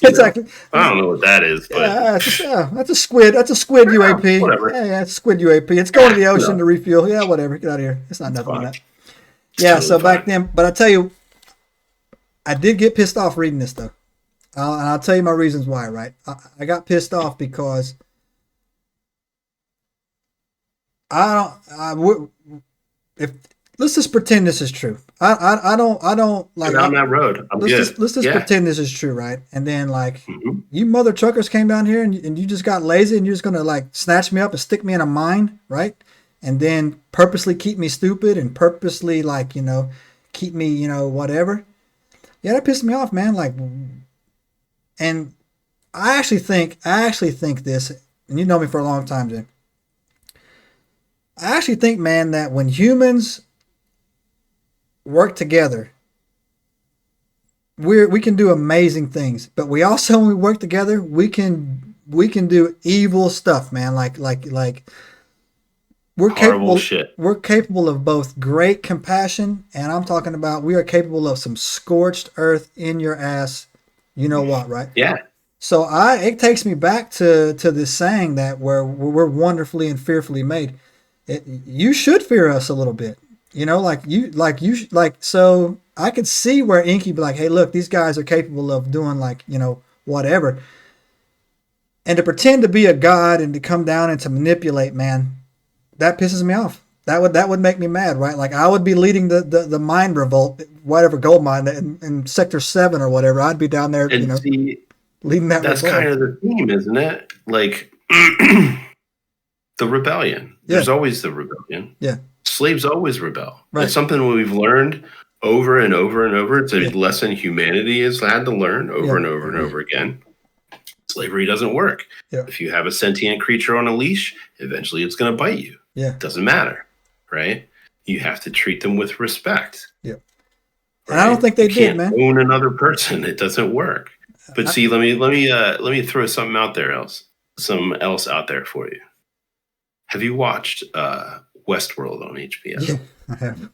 exactly. I don't know what that is, but that's a squid. That's a squid UAP. Whatever. Yeah, it's a squid UAP. It's going to the ocean to refuel. Yeah, whatever. Get out of here. It's not nothing like that. Yeah. Totally so back then, but I tell you, I did get pissed off reading this though, and I'll tell you my reasons why. Right, I got pissed off because let's just pretend this is true. I don't like down that road. Let's just pretend this is true, right? And then like you mother truckers came down here and you just got lazy and you're just gonna like snatch me up and stick me in a mine, right? And then purposely keep me stupid and purposely like, you know, keep me, you know, whatever. Yeah, that pissed me off, man. Like, and I actually think this, and you know me for a long time, Jim. I actually think, man, that when humans work together, we can do amazing things. But we also, when we work together, we can do evil stuff, man. Like we're capable. We're capable of both great compassion, and I'm talking about we are capable of some scorched earth in your ass. You know what, right? Yeah. So it takes me back to this saying that we're wonderfully and fearfully made. You should fear us a little bit, you know, so I could see where Inky be like, hey, look, these guys are capable of doing like, you know, whatever. And to pretend to be a god and to come down and to manipulate, man, that pisses me off. That would make me mad, right? Like I would be leading the mine revolt, whatever gold mine in Sector 7 or whatever. I'd be down there, And see, leading that that's revolt. kind of the theme, isn't it? Like the rebellion. Yeah. There's always the rebellion. Yeah. Slaves always rebel. Right. It's something we've learned over and over and over. It's a lesson humanity has had to learn over and over and over again. Slavery doesn't work. Yeah. If you have a sentient creature on a leash, eventually it's going to bite you. Yeah. It doesn't matter, right? You have to treat them with respect. Yeah. Right? And I don't think they you did, can't man. own another person. It doesn't work. But see, let me throw something out there out there for you. Have you watched Westworld on HBO? Yeah, I have.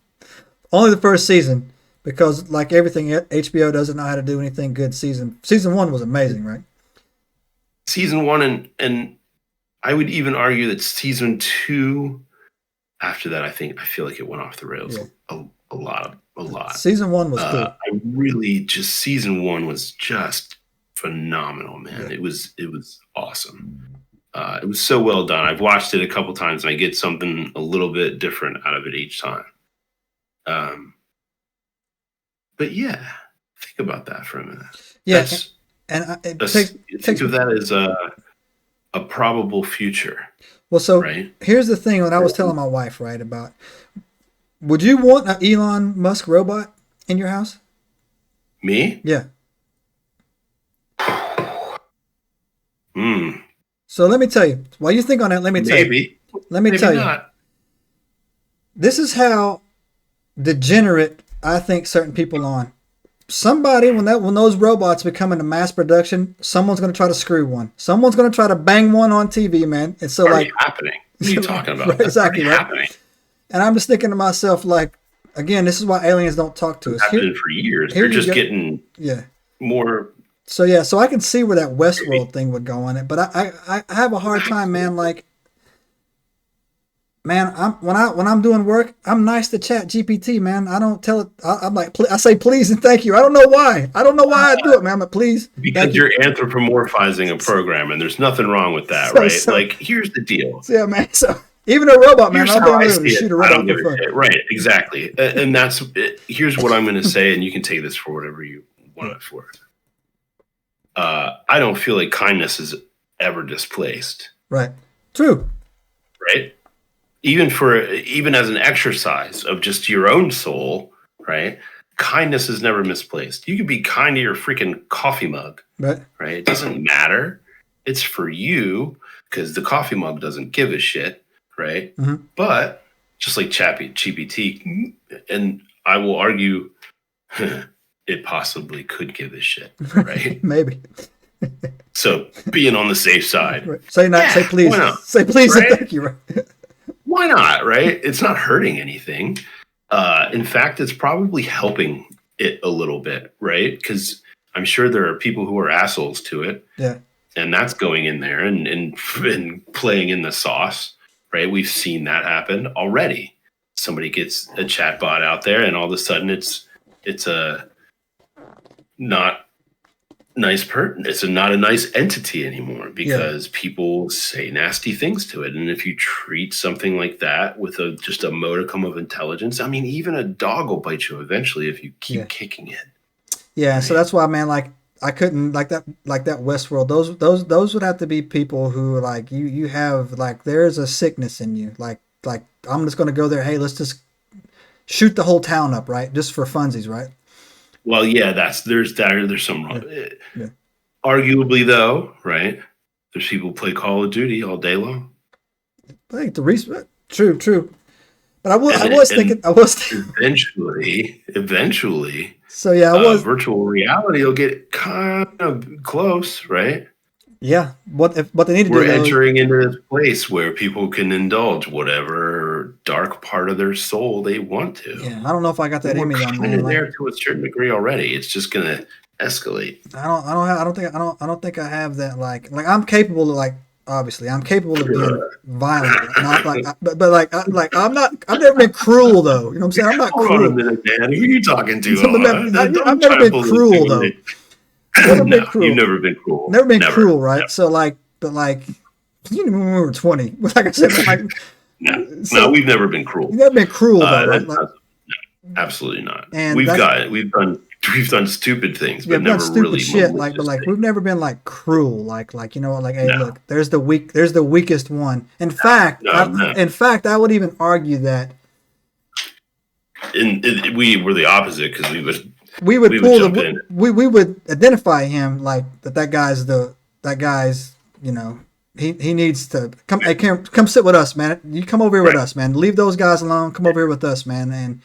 Only the first season, because like everything, HBO doesn't know how to do anything good. Season 1 was amazing, right? Season 1 and I would even argue that season 2. After that, I feel like it went off the rails a lot. Season 1 was cool. Season 1 was just phenomenal, man. Yeah. It was awesome. It was so well done. I've watched it a couple times and I get something a little bit different out of it each time. But yeah, think about that for a minute. Yeah, think of that as a probable future. Well, so right? Here's the thing. When I was telling my wife, right, about, would you want an Elon Musk robot in your house? Me? Yeah. Hmm. So let me tell you. While you think on that, let me tell you. Let me tell you. This is how degenerate I think certain people on. Somebody, when those robots become into mass production, someone's going to try to screw one. Someone's going to try to bang one on TV, man. And so, already happening. What are you talking about? Right, exactly, right? Happening. And I'm just thinking to myself, like, again, this is why aliens don't talk to us. It's happening for years. They're just getting more. So yeah, so I can see where that Westworld thing would go on it, but I have a hard time, man. Like, man, when I'm doing work, I'm nice to Chat GPT, man. I don't tell it. I'm like, I say please and thank you. I don't know why. I do it, man. But please, because you're anthropomorphizing a program, and there's nothing wrong with that, right? Like, here's the deal. Yeah, man. So even a robot, man, I'll be able to shoot a robot for fun. Right, exactly. And that's here's what I'm going to say, and you can take this for whatever you want it for. I don't feel like kindness is ever displaced. Right. True. Right. Even as an exercise of just your own soul, right? Kindness is never misplaced. You can be kind to your freaking coffee mug, right? It doesn't matter. It's for you because the coffee mug doesn't give a shit, right? Mm-hmm. But just like GPT, and I will argue, it possibly could give a shit, right? Maybe. So being on the safe side, right. Say please, say please, right? And thank you, right? Why not, right? It's not hurting anything. In fact, it's probably helping it a little bit, right? Because I'm sure there are people who are assholes to it. Yeah. And that's going in there and playing in the sauce, right? We've seen that happen already. Somebody gets a chatbot out there and all of a sudden it's a not nice it's not a nice entity anymore because people say nasty things to it. And if you treat something like that with just a modicum of intelligence, I mean, even a dog will bite you eventually if you keep kicking it. Yeah. Right? So that's why, man, like I couldn't like that Westworld. Those would have to be people who like you have like, there's a sickness in you. Like I'm just going to go there. Hey, let's just shoot the whole town up. Right. Just for funsies. Right. Well, yeah, there's some wrong. Yeah. Arguably, though, right? There's people who play Call of Duty all day long. I think true. But I was thinking eventually. So yeah, virtual reality will get kind of close, right? Yeah. What they need to do? We're entering into this place where people can indulge whatever dark part of their soul they want to. Yeah, I don't know if I got that image on there. There to a certain degree already. It's just gonna escalate. I don't think I have that. Like I'm capable of obviously I'm capable of being violent. Not like, I've never been cruel though. You know what I'm saying? I'm not cruel. Hold on a minute, man. Who are you talking to? I've never been cruel though. No, you've never been cruel. Never been cruel, right? Never. So like but like, when we were 20, like I said, like, no, we've never been cruel. You've never been cruel though, right? Like, absolutely not. And we've done stupid things, but never stupid really shit. Like, but like, we've never been like cruel. Like, you know what? Like, hey, look, there's the weakest one. In fact, I would even argue that. We were the opposite because we would identify him like that guy's you know, he needs to come. Hey, come sit with us, man. You come over here with us, man. Leave those guys alone. Come over here with us, man. And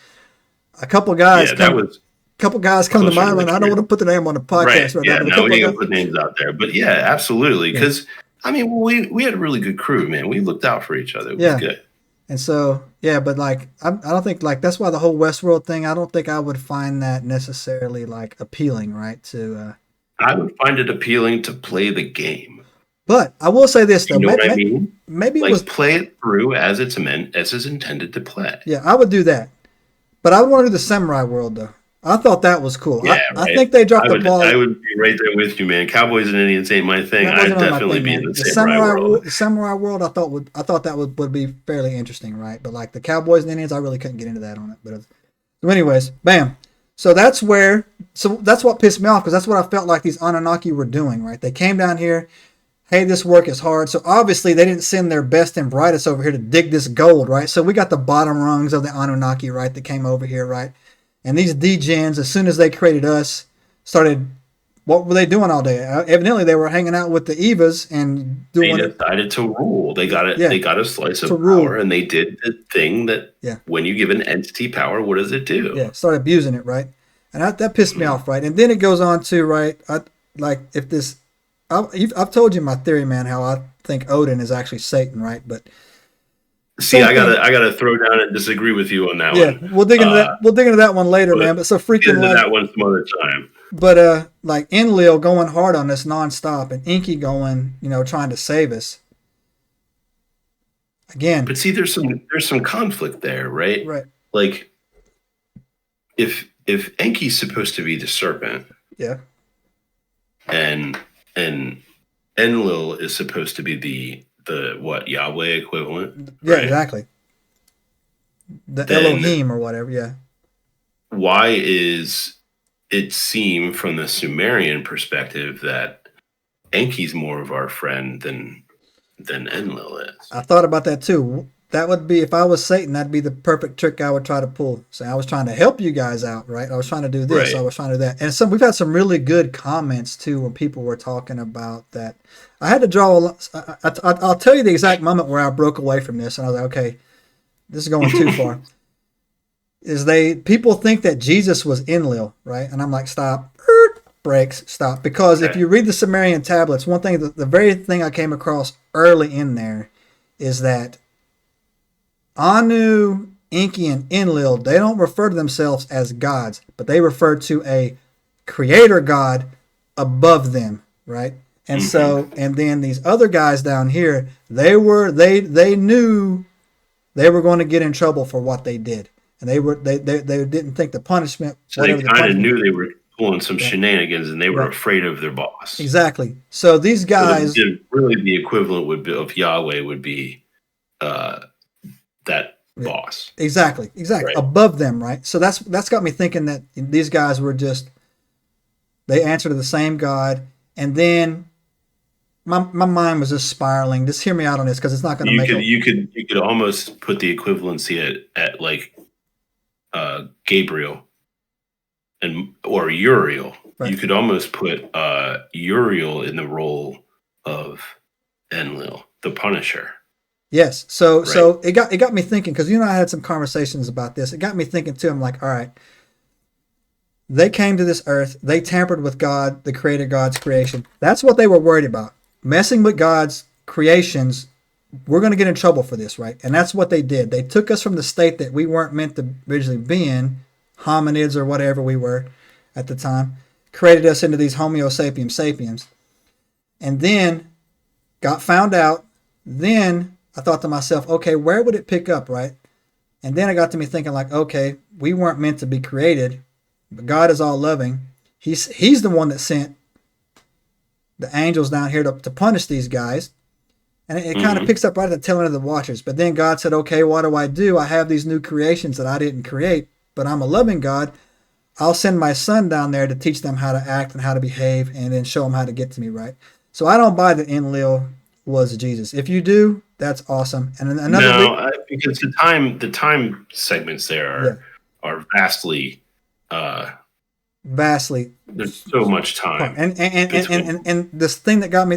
a couple guys come to mind, and I don't want to put the name on the podcast right now. No, we ain't gonna put names out there. But yeah, absolutely. Because I mean, we had a really good crew, man. We looked out for each other. It was good. And so, but like, I don't think like that's why the whole Westworld thing. I don't think I would find that necessarily like appealing, right? I would find it appealing to play the game. But I will say this though. You know what I mean? Maybe like, play it through as it's intended to play. Yeah, I would do that. But I would want to do the samurai world though. I thought that was cool. Yeah, I think they dropped the ball. I would be right there with you, man. Cowboys and Indians ain't my thing. I'd definitely be in the samurai world. The samurai world, I thought that would be fairly interesting, right? But like the Cowboys and Indians, I really couldn't get into that on it. But so anyways, bam. So that's what pissed me off, because that's what I felt like these Anunnaki were doing, right? They came down here. Hey, this work is hard. So obviously they didn't send their best and brightest over here to dig this gold, right? So we got the bottom rungs of the Anunnaki, right, that came over here, right? And these D-gens, as soon as they created us, what were they doing all day? Evidently, they were hanging out with the Evas and doing. They decided to rule. They got it. Yeah, they got a slice of power, and they did the thing that. Yeah. When you give an entity power, what does it do? Yeah, start abusing it, right? And that pissed me off, right? And then it goes on to right, I've told you my theory, man, how I think Odin is actually Satan, right? But. See, I gotta throw down and disagree with you on that one. Yeah, we'll dig into that. We'll dig into that one later, man. But so freaking into that one some other time. But like Enlil going hard on this nonstop, and Inky going, trying to save us. Again, but see, there's some conflict there, right? Right. Like, if Enki's supposed to be the serpent, yeah, and Enlil is supposed to be the what, Yahweh equivalent? Yeah, right? Exactly. The Elohim or whatever, yeah. Why is it seem from the Sumerian perspective that Enki's more of our friend than Enlil is? I thought about that too. That would be, if I was Satan, that'd be the perfect trick I would try to pull. So I was trying to help you guys out, right? I was trying to do this, right. I was trying to do that. And we've had some really good comments too when people were talking about that. I had to draw I'll tell you the exact moment where I broke away from this, and I was like, okay, this is going too far. People think that Jesus was Enlil, right? And I'm like, stop, breaks, stop. Because if you read the Sumerian tablets, one thing, the very thing I came across early in there is that Anu, Enki, and Enlil, they don't refer to themselves as gods, but they refer to a creator god above them, right? And so, and then these other guys down here, they knew they were going to get in trouble for what they did, and they didn't think the punishment. So they kind of knew they were pulling some shenanigans, and they were afraid of their boss. Exactly. So these guys, really, the equivalent of Yahweh would be that boss. Exactly. Right. Above them, right? So that's got me thinking that these guys were they answer to the same God, and then. My mind was just spiraling. Just hear me out on this, because it's not going to make it. You could almost put the equivalency at like Gabriel or Uriel. Right. You could almost put Uriel in the role of Enlil, the Punisher. Yes. So right. So it got me thinking, because I had some conversations about this. It got me thinking too. I'm like, all right. They came to this earth. They tampered with God, the creator God's creation. That's what they were worried about. Messing with God's creations, we're going to get in trouble for this, right? And that's what they did. They took us from the state that we weren't meant to originally be in, hominids or whatever we were at the time, created us into these Homo sapiens sapiens, and then got found out. Then I thought to myself, okay, where would it pick up, right? And then it got to me thinking like, okay, we weren't meant to be created, but God is all loving. He's the one that sent the angels down here to punish these guys. And it kind of picks up right at the tail end of the Watchers. But then God said, okay, what do? I have these new creations that I didn't create, but I'm a loving God. I'll send my son down there to teach them how to act and how to behave and then show them how to get to me, right? So I don't buy that Enlil was Jesus. If you do, that's awesome. And another because the time segments there are vastly there's so much time. And this thing that got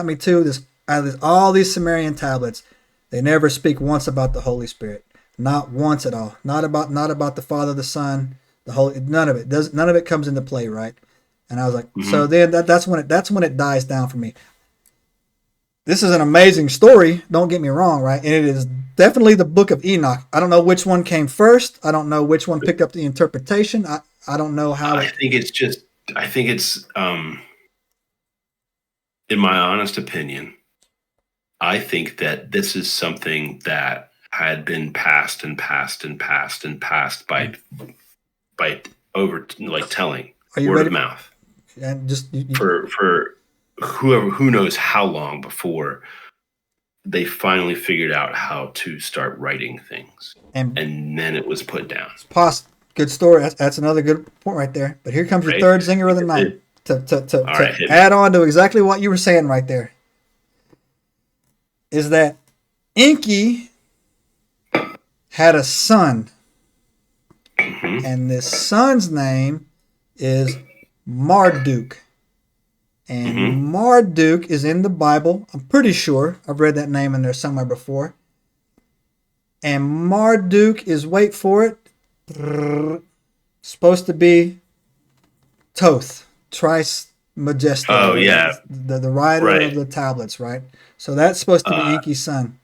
me too, out of all these Sumerian tablets, they never speak once about the Holy Spirit. Not once at all. Not about the Father, the Son, the Holy. None of it. None of it comes into play, right? And I was like, so then that's when it dies down for me. This is an amazing story. Don't get me wrong, right? And it is definitely the Book of Enoch. I don't know which one came first. I don't know which one picked up the interpretation. I don't know how. I think it's in my honest opinion, I think that this is something that had been passed by over like telling word of mouth, and just for who knows how long before they finally figured out how to start writing things, and then it was put down. Good story. That's another good point right there. But here comes your third zinger of the night to add on to exactly what you were saying right there. Is that Enki had a son, and this son's name is Marduk. And Marduk is in the Bible. I'm pretty sure I've read that name in there somewhere before. And Marduk is, wait for it, supposed to be Thoth, Trismegistus. Oh yeah, the writer of the tablets, right? So that's supposed to be Enki's son.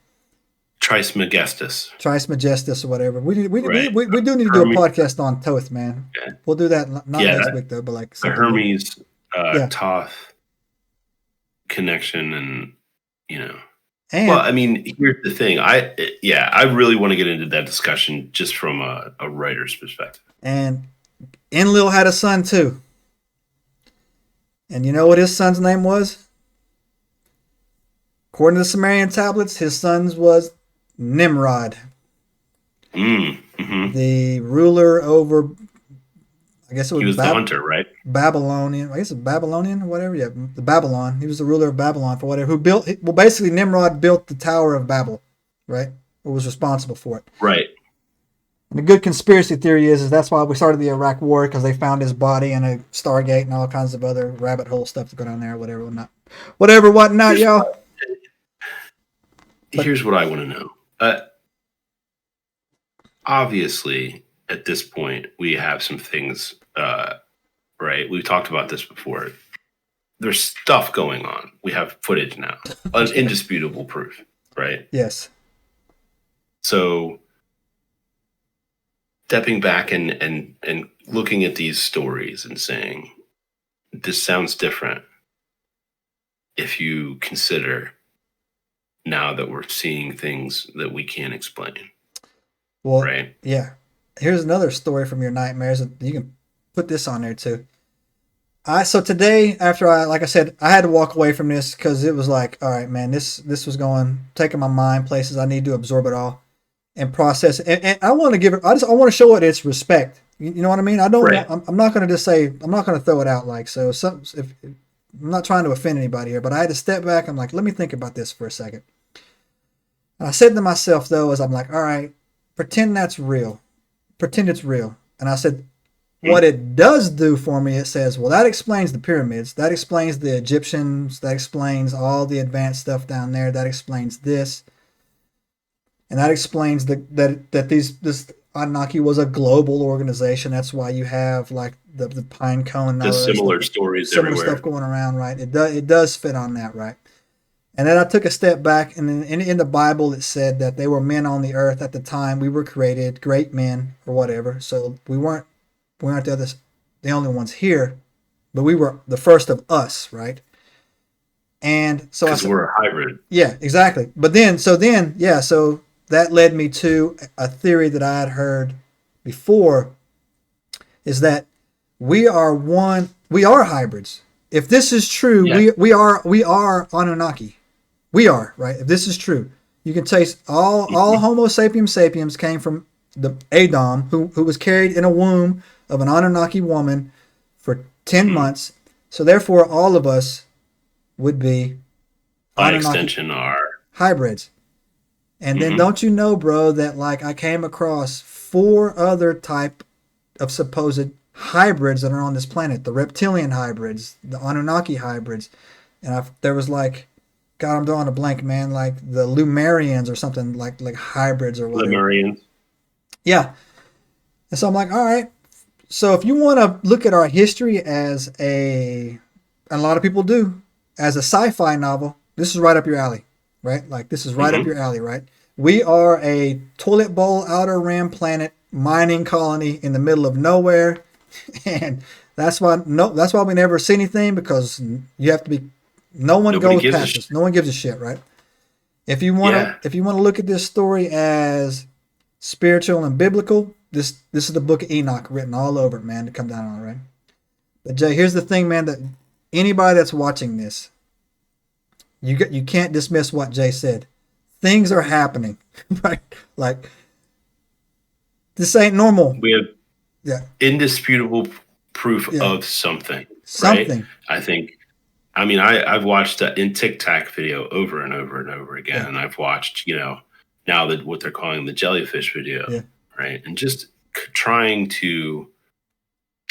Trismegistus or whatever. We do need to do a podcast on Thoth, man. Yeah. We'll do that not next week though, but like the Hermes Thoth connection, and well, I mean, here's the thing. I really want to get into that discussion just from a writer's perspective. And Enlil had a son too. And you know what his son's name was? According to the Sumerian tablets, his son's was Nimrod. The ruler over, I guess it was the hunter, right? Babylonian. I guess it's Babylonian or whatever. Yeah, the Babylon. He was the ruler of Babylon for whatever. Basically Nimrod built the Tower of Babel, right? Or was responsible for it. Right. And the good conspiracy theory is that's why we started the Iraq War, because they found his body in a Stargate and all kinds of other rabbit hole stuff to go down there, whatever, whatnot, y'all. Here's what I want to know. Obviously, at this point, we have some things, right? We've talked about this before. There's stuff going on. We have footage now. Indisputable proof, right? Yes. So stepping back and looking at these stories and saying, this sounds different if you consider now that we're seeing things that we can't explain. Well, right? Yeah. Here's another story from your nightmares. You can put this on there too. So today, after like I said, I had to walk away from this because it was like, all right, man, this was taking my mind places. I need to absorb it all and process it. And I want to give it, I want to show it its respect. You know what I mean? I'm not going to just say, I'm not going to throw it out like, so if I'm not trying to offend anybody here, but I had to step back. I'm like, let me think about this for a second. And I said to myself though, as I'm like, all right, pretend that's real. Pretend it's real. And I said, what it does do for me, it says, well, that explains the pyramids. That explains the Egyptians. That explains all the advanced stuff down there. That explains this. And that explains that this Anunnaki was a global organization. That's why you have like the pine cone. The similar stories similar everywhere. Stuff going around, right? It does fit on that, right? And then I took a step back, and in the Bible it said that they were men on the earth at the time we were created, great men or whatever. So we weren't the only ones here, but we were the first of us, right? And so because we're a hybrid. Yeah, exactly. But so that led me to a theory that I had heard before, is that we are hybrids. if this is true, Yeah. we are Anunnaki. We are, right? If this is true, you can taste all Mhm. Homo sapiens sapiens came from the Adam, who was carried in a womb of an Anunnaki woman for 10 Mhm. months. So therefore, all of us would be By Anunnaki extension, are. hybrids. And then Mhm. don't you know, bro, that like I came across four other type of supposed hybrids that are on this planet: the reptilian hybrids, the Anunnaki hybrids, and there was like, God, I'm drawing a blank, man, like the Lumerians or something like hybrids or whatever. Lemurians. Yeah, and so I'm like, all right. So if you want to look at our history as and a lot of people do, as a sci-fi novel, this is right up your alley, right? Like this is right up Mhm. your alley, right? We are a toilet bowl outer rim planet mining colony in the middle of nowhere, and that's why we never see anything, because you have to be. No one Nobody goes gives a past shit. us. No one gives a shit, right? Yeah. If you want to look at this story as spiritual and biblical, this is the book of Enoch written all over it, man, to come down on, right? But Jay, here's the thing, man, that anybody that's watching this, you can't dismiss what Jay said. Things are happening, right? Like this ain't normal. We have Yeah, indisputable proof yeah, of something, right? something. I think. I mean, I've watched that in Tic Tac video over and over and over again, Yeah, and I've watched, now that what they're calling the jellyfish video, yeah, right? And just trying to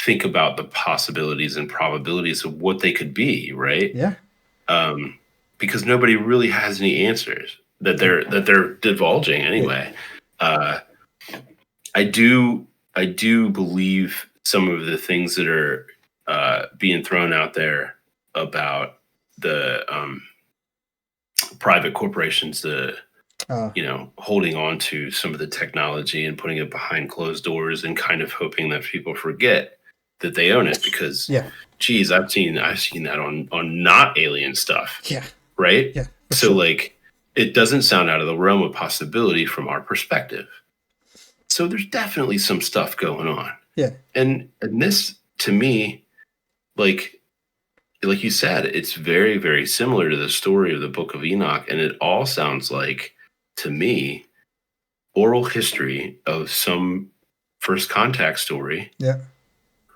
think about the possibilities and probabilities of what they could be, right? yeah, Um, because nobody really has any answers that they're divulging yeah, anyway. Uh, I do I do believe some of the things that are being thrown out there about the private corporations, the uh, holding on to some of the technology and putting it behind closed doors and kind of hoping that people forget that they own it. Because, yeah, geez, I've seen that on not alien stuff, yeah, right? yeah, for So sure. like, it doesn't sound out of the realm of possibility from our perspective. So there's definitely some stuff going on. Yeah, And this, to me, like you said, it's very, very similar to the story of the Book of Enoch, and it all sounds like, to me, oral history of some first contact story, yeah,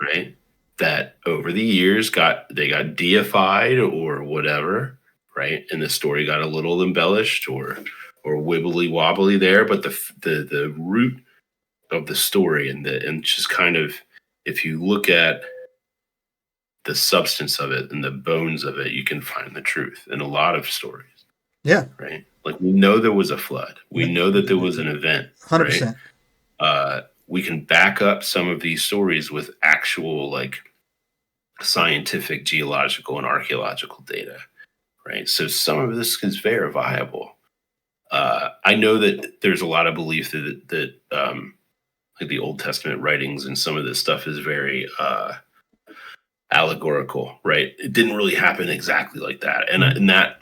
right? That over the years got deified or whatever, right? And the story got a little embellished or wibbly wobbly there, but the root of the story and just kind of, if you look at the substance of it and the bones of it, you can find the truth in a lot of stories, yeah. right? Like, we know there was a flood. We know that there was an Hundred event, right? percent. We can back up some of these stories with actual, like, scientific, geological, and archaeological data, right? So some of this is verifiable. I know that there's a lot of belief that like the Old Testament writings and some of this stuff is very allegorical, right? It didn't really happen exactly like that, and that,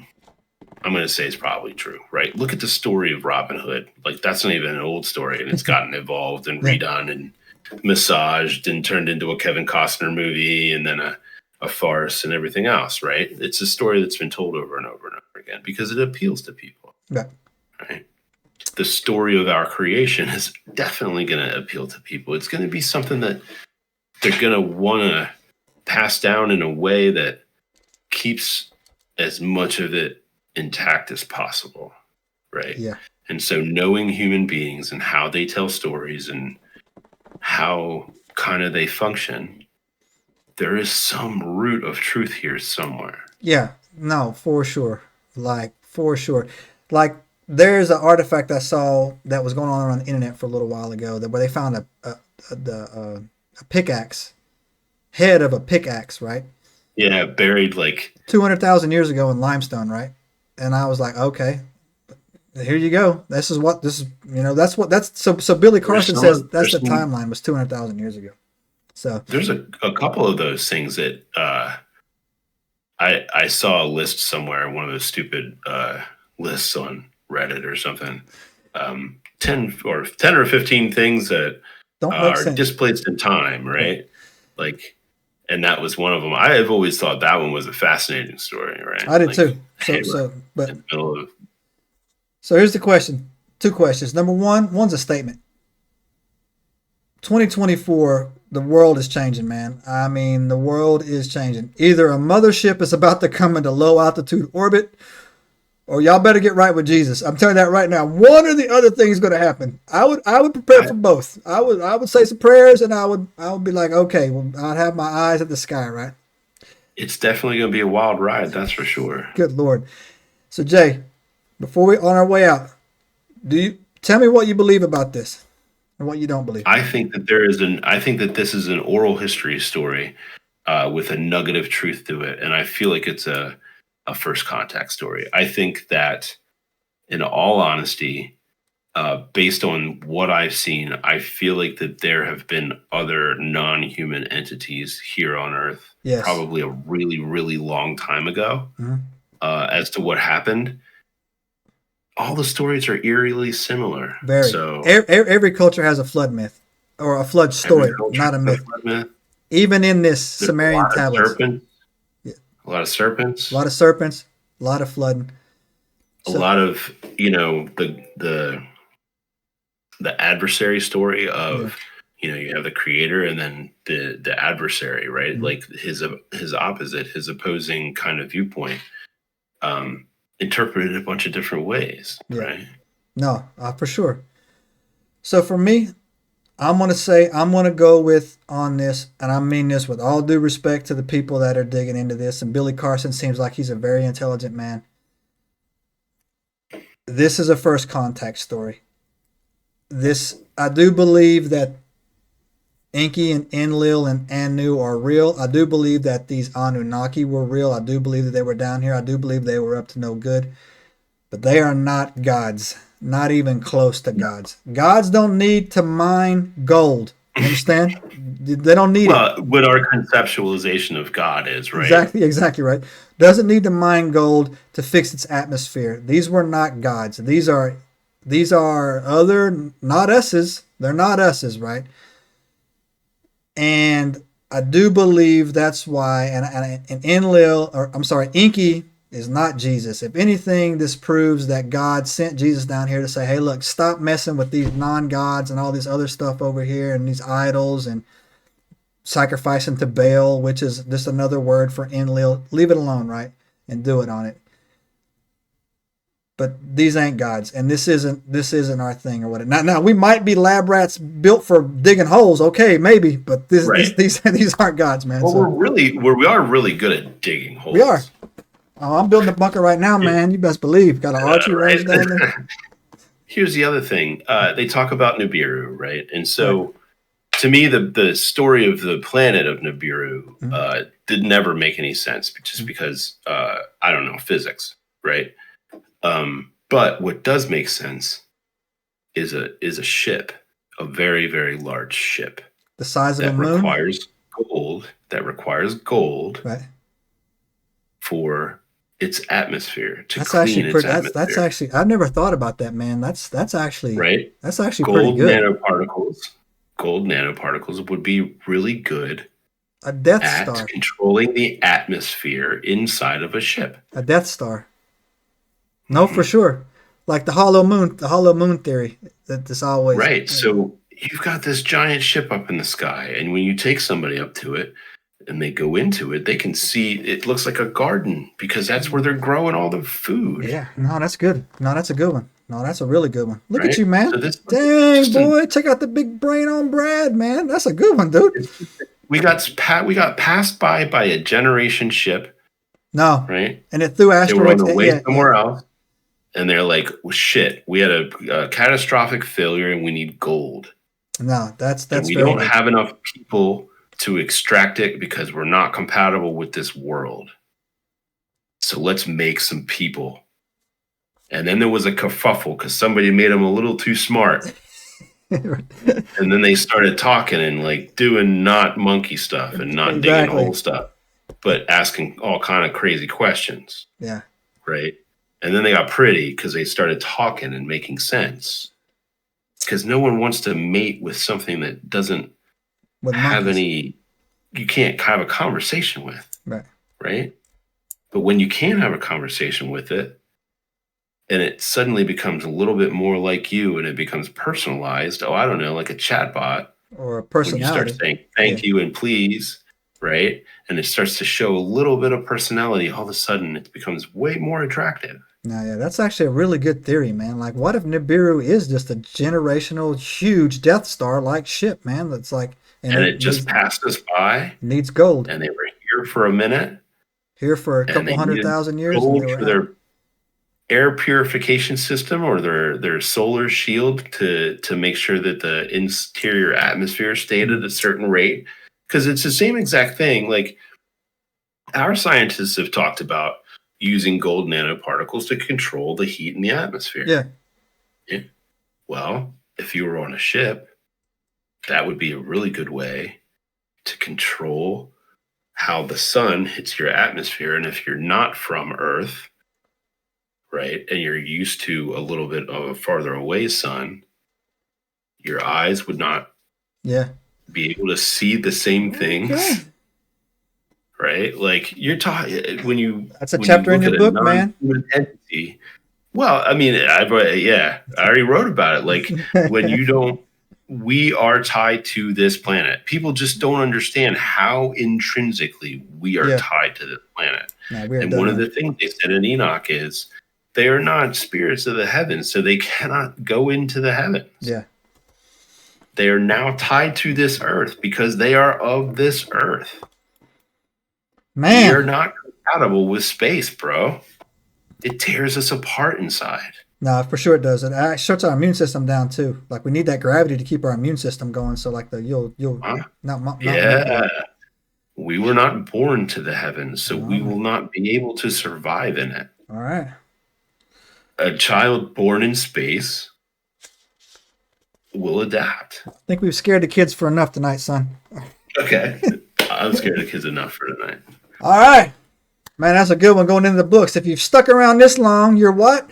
I'm going to say, is probably true, right? Look at the story of Robin Hood. Like, that's not even an old story, and it's gotten evolved and Yeah, redone and massaged and turned into a Kevin Costner movie and then a farce and everything else, right? It's a story that's been told over and over and over again because it appeals to people, yeah, right? The story of our creation is definitely going to appeal to people. It's going to be something that they're going to want to pass down in a way that keeps as much of it intact as possible, right? yeah, And so knowing human beings and how they tell stories and how kind of they function, there is some root of truth here somewhere. yeah. No, for sure. Like for sure. Like there's an artifact I saw that was going on the internet for a little while ago that where they found a pickaxe, head of a pickaxe, right? Yeah, buried like 200,000 years ago in limestone, right? And I was like, okay, here you go. This is what this is. So Billy Carson says that's there's the some timeline was 200,000 years ago. So there's a couple of those things that I saw a list somewhere, one of those stupid lists on Reddit or something. 10 or 15 things that don't make are sense. displaced in time, Yeah, right? Like, and that was one of them. I have always thought that one was a fascinating story, right? I did Like, too. hey, But in the middle of so here's the question. Two questions. Number one, one's a statement. 2024, the world is changing, man. I mean, the world is changing. Either a mothership is about to come into low altitude orbit, or y'all better get right with Jesus. I'm telling you that right now. One or the other thing is going to happen. I would prepare for both. I would say some prayers, and I would be like, okay, well, I'd have my eyes at the sky, right? it's definitely going to be a wild ride, that's for sure. Good Lord. So Jay, before we on our way out, do you tell me what you believe about this and what you don't believe? I think that I think that this is an oral history story with a nugget of truth to it, and I feel like it's a first contact story. I think that, in all honesty, based on what I've seen, I feel like that there have been other non-human entities here on Earth, Yes. probably a really, really long time ago. Mhm. As to what happened, all the stories are eerily similar. Very. So Every culture has a flood myth or a flood story, not a myth. Even in this There's Sumerian a lot tablets, of serpents. Yeah. A lot of serpents. a lot of serpents, a lot of flooding. A lot of the adversary story of you have the creator and then the adversary, right? Mhm. Like his opposite, his opposing kind of viewpoint, interpreted a bunch of different ways, Yeah. right? No, for sure. So for me, I'm gonna go with on this, and I mean this with all due respect to the people that are digging into this. And Billy Carson seems like he's a very intelligent man. This is a first contact story. I do believe that Enki and Enlil and Anu are real. I do believe that these Anunnaki were real. I do believe that they were down here. I do believe they were up to no good. But they are not gods. Not even close to gods. Gods don't need to mine gold. You understand? They don't need it. What our conceptualization of God is, right? Exactly right. Doesn't need to mine gold to fix its atmosphere. These were not gods. These are other, not us's. They're not us's, right? And I do believe that's why. And Enlil, or I'm sorry, Enki is not Jesus. If anything, this proves that God sent Jesus down here to say, hey, look, stop messing with these non-gods and all this other stuff over here and these idols and sacrificing to Baal, which is just another word for Enlil. Leave it alone, right? And do it on it. But these ain't gods, and this isn't our thing or whatever. Now we might be lab rats built for digging holes, okay, maybe, but these aren't gods, man. Well, so, we are really good at digging holes. We are. Oh, I'm building a bunker right now, man. You best believe. Got an archery range down there. Here's the other thing. They talk about Nibiru, right? And so, to me, the story of the planet of Nibiru did never make any sense, just because I don't know physics, right? But what does make sense is a ship, a very, very large ship, the size of a moon, that requires gold, right, for its atmosphere to that's clean actually its pretty. atmosphere. That's actually I've never thought about that, man. That's actually right. That's actually pretty good. Gold nanoparticles would be really good. A Death at Star, controlling the atmosphere inside of a ship. A Death Star. No, for sure. Like the hollow moon theory that's always right. So you've got this giant ship up in the sky, and when you take somebody up to it and they go into it, they can see it looks like a garden because that's where they're growing all the food. Yeah, no, that's good. No, that's a good one. No, that's a really good one. Look right? at you, man. So dang, boy, check out the big brain on Brad, man. That's a good one, dude. We got passed by a generation ship. No, right? And it threw asteroids. They were on the way somewhere else. And they're like, well, shit, we had a catastrophic failure and we need gold. No, that's and we don't have enough people to extract it because we're not compatible with this world. So let's make some people. And then there was a kerfuffle because somebody made them a little too smart. And then they started talking and like doing not monkey stuff and not digging hole stuff, but asking all kind of crazy questions. Yeah. Right. And then they got pretty because they started talking and making sense. Because no one wants to mate with something that doesn't have any you can't have a conversation with, Right. right? But when you can have a conversation with it, and it suddenly becomes a little bit more like you, and it becomes personalized. Oh, I don't know, like a chatbot. Or a When you start personality. saying thank you and please, right? And it starts to show a little bit of personality, all of a sudden it becomes way more attractive. Now, yeah, that's actually a really good theory, man. Like, what if Nibiru is just a generational, huge Death Star-like ship, man? That's like, And it just passed us by, needs gold. and they were here for a minute, Here for a and couple they 100,000 years, and gold they were for out. their air purification system or their solar shield to make sure that the interior atmosphere stayed at a certain rate, because it's the same exact thing. Like, our scientists have talked about using gold nanoparticles to control the heat in the atmosphere. Yeah. Well, if you were on a ship, that would be a really good way to control how the sun hits your atmosphere. And if you're not from Earth, right, and you're used to a little bit of a farther away sun, your eyes would not be able to see the same things. Okay. Right? Like, you're talking when that's a chapter in your book, man. Entity. Well, I mean, I already wrote about it. Like, when we are tied to this planet. People just don't understand how intrinsically we are tied to this planet. And one of the things they said in Enoch is they are not spirits of the heavens, so they cannot go into the heavens. Yeah. They are now tied to this earth because they are of this earth. Man. We are not compatible with space, bro. It tears us apart inside. No, for sure it does. It shuts our immune system down too. Like, we need that gravity to keep our immune system going. So like you'll not we were not born to the heavens, so we will not be able to survive in it. All right. A child born in space will adapt. I think we've scared the kids for enough tonight, son. Okay. I'm scared of kids enough for tonight. All right. Man, that's a good one going into the books. If you've stuck around this long, you're what?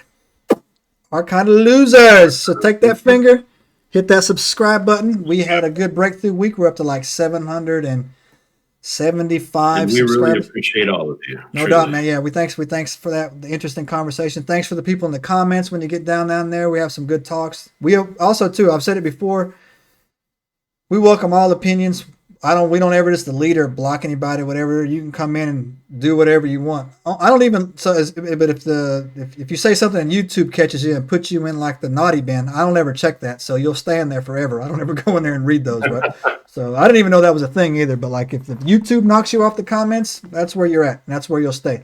Are kind of losers. So take that finger, hit that subscribe button. We had a good breakthrough week. We're up to like 775 and we subscribers. Really appreciate all of you. No doubt, man. Yeah, we thanks for that, the interesting conversation. Thanks for the people in the comments when you get down there. We have some good talks. We also too, I've said it before, we welcome all opinions. We don't ever just delete or block anybody, whatever. You can come in and do whatever you want. I don't even, but if you say something and YouTube catches you and puts you in like the naughty bin, I don't ever check that. So you'll stay in there forever. I don't ever go in there and read those, right? So I didn't even know that was a thing either. But like, if the YouTube knocks you off the comments, that's where you're at. And that's where you'll stay.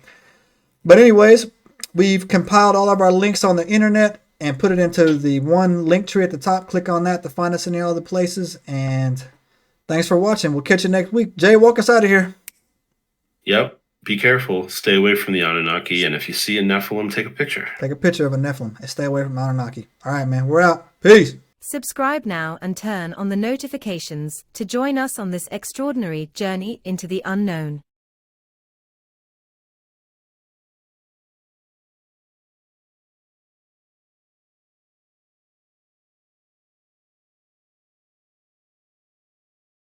But anyways, we've compiled all of our links on the internet and put it into the one link tree at the top. Click on that to find us in all the places. And thanks for watching. We'll catch you next week. Jay, walk us out of here. Yep. Be careful. Stay away from the Anunnaki. And if you see a Nephilim, take a picture. Take a picture of a Nephilim and stay away from Anunnaki. All right, man. We're out. Peace. Subscribe now and turn on the notifications to join us on this extraordinary journey into the unknown.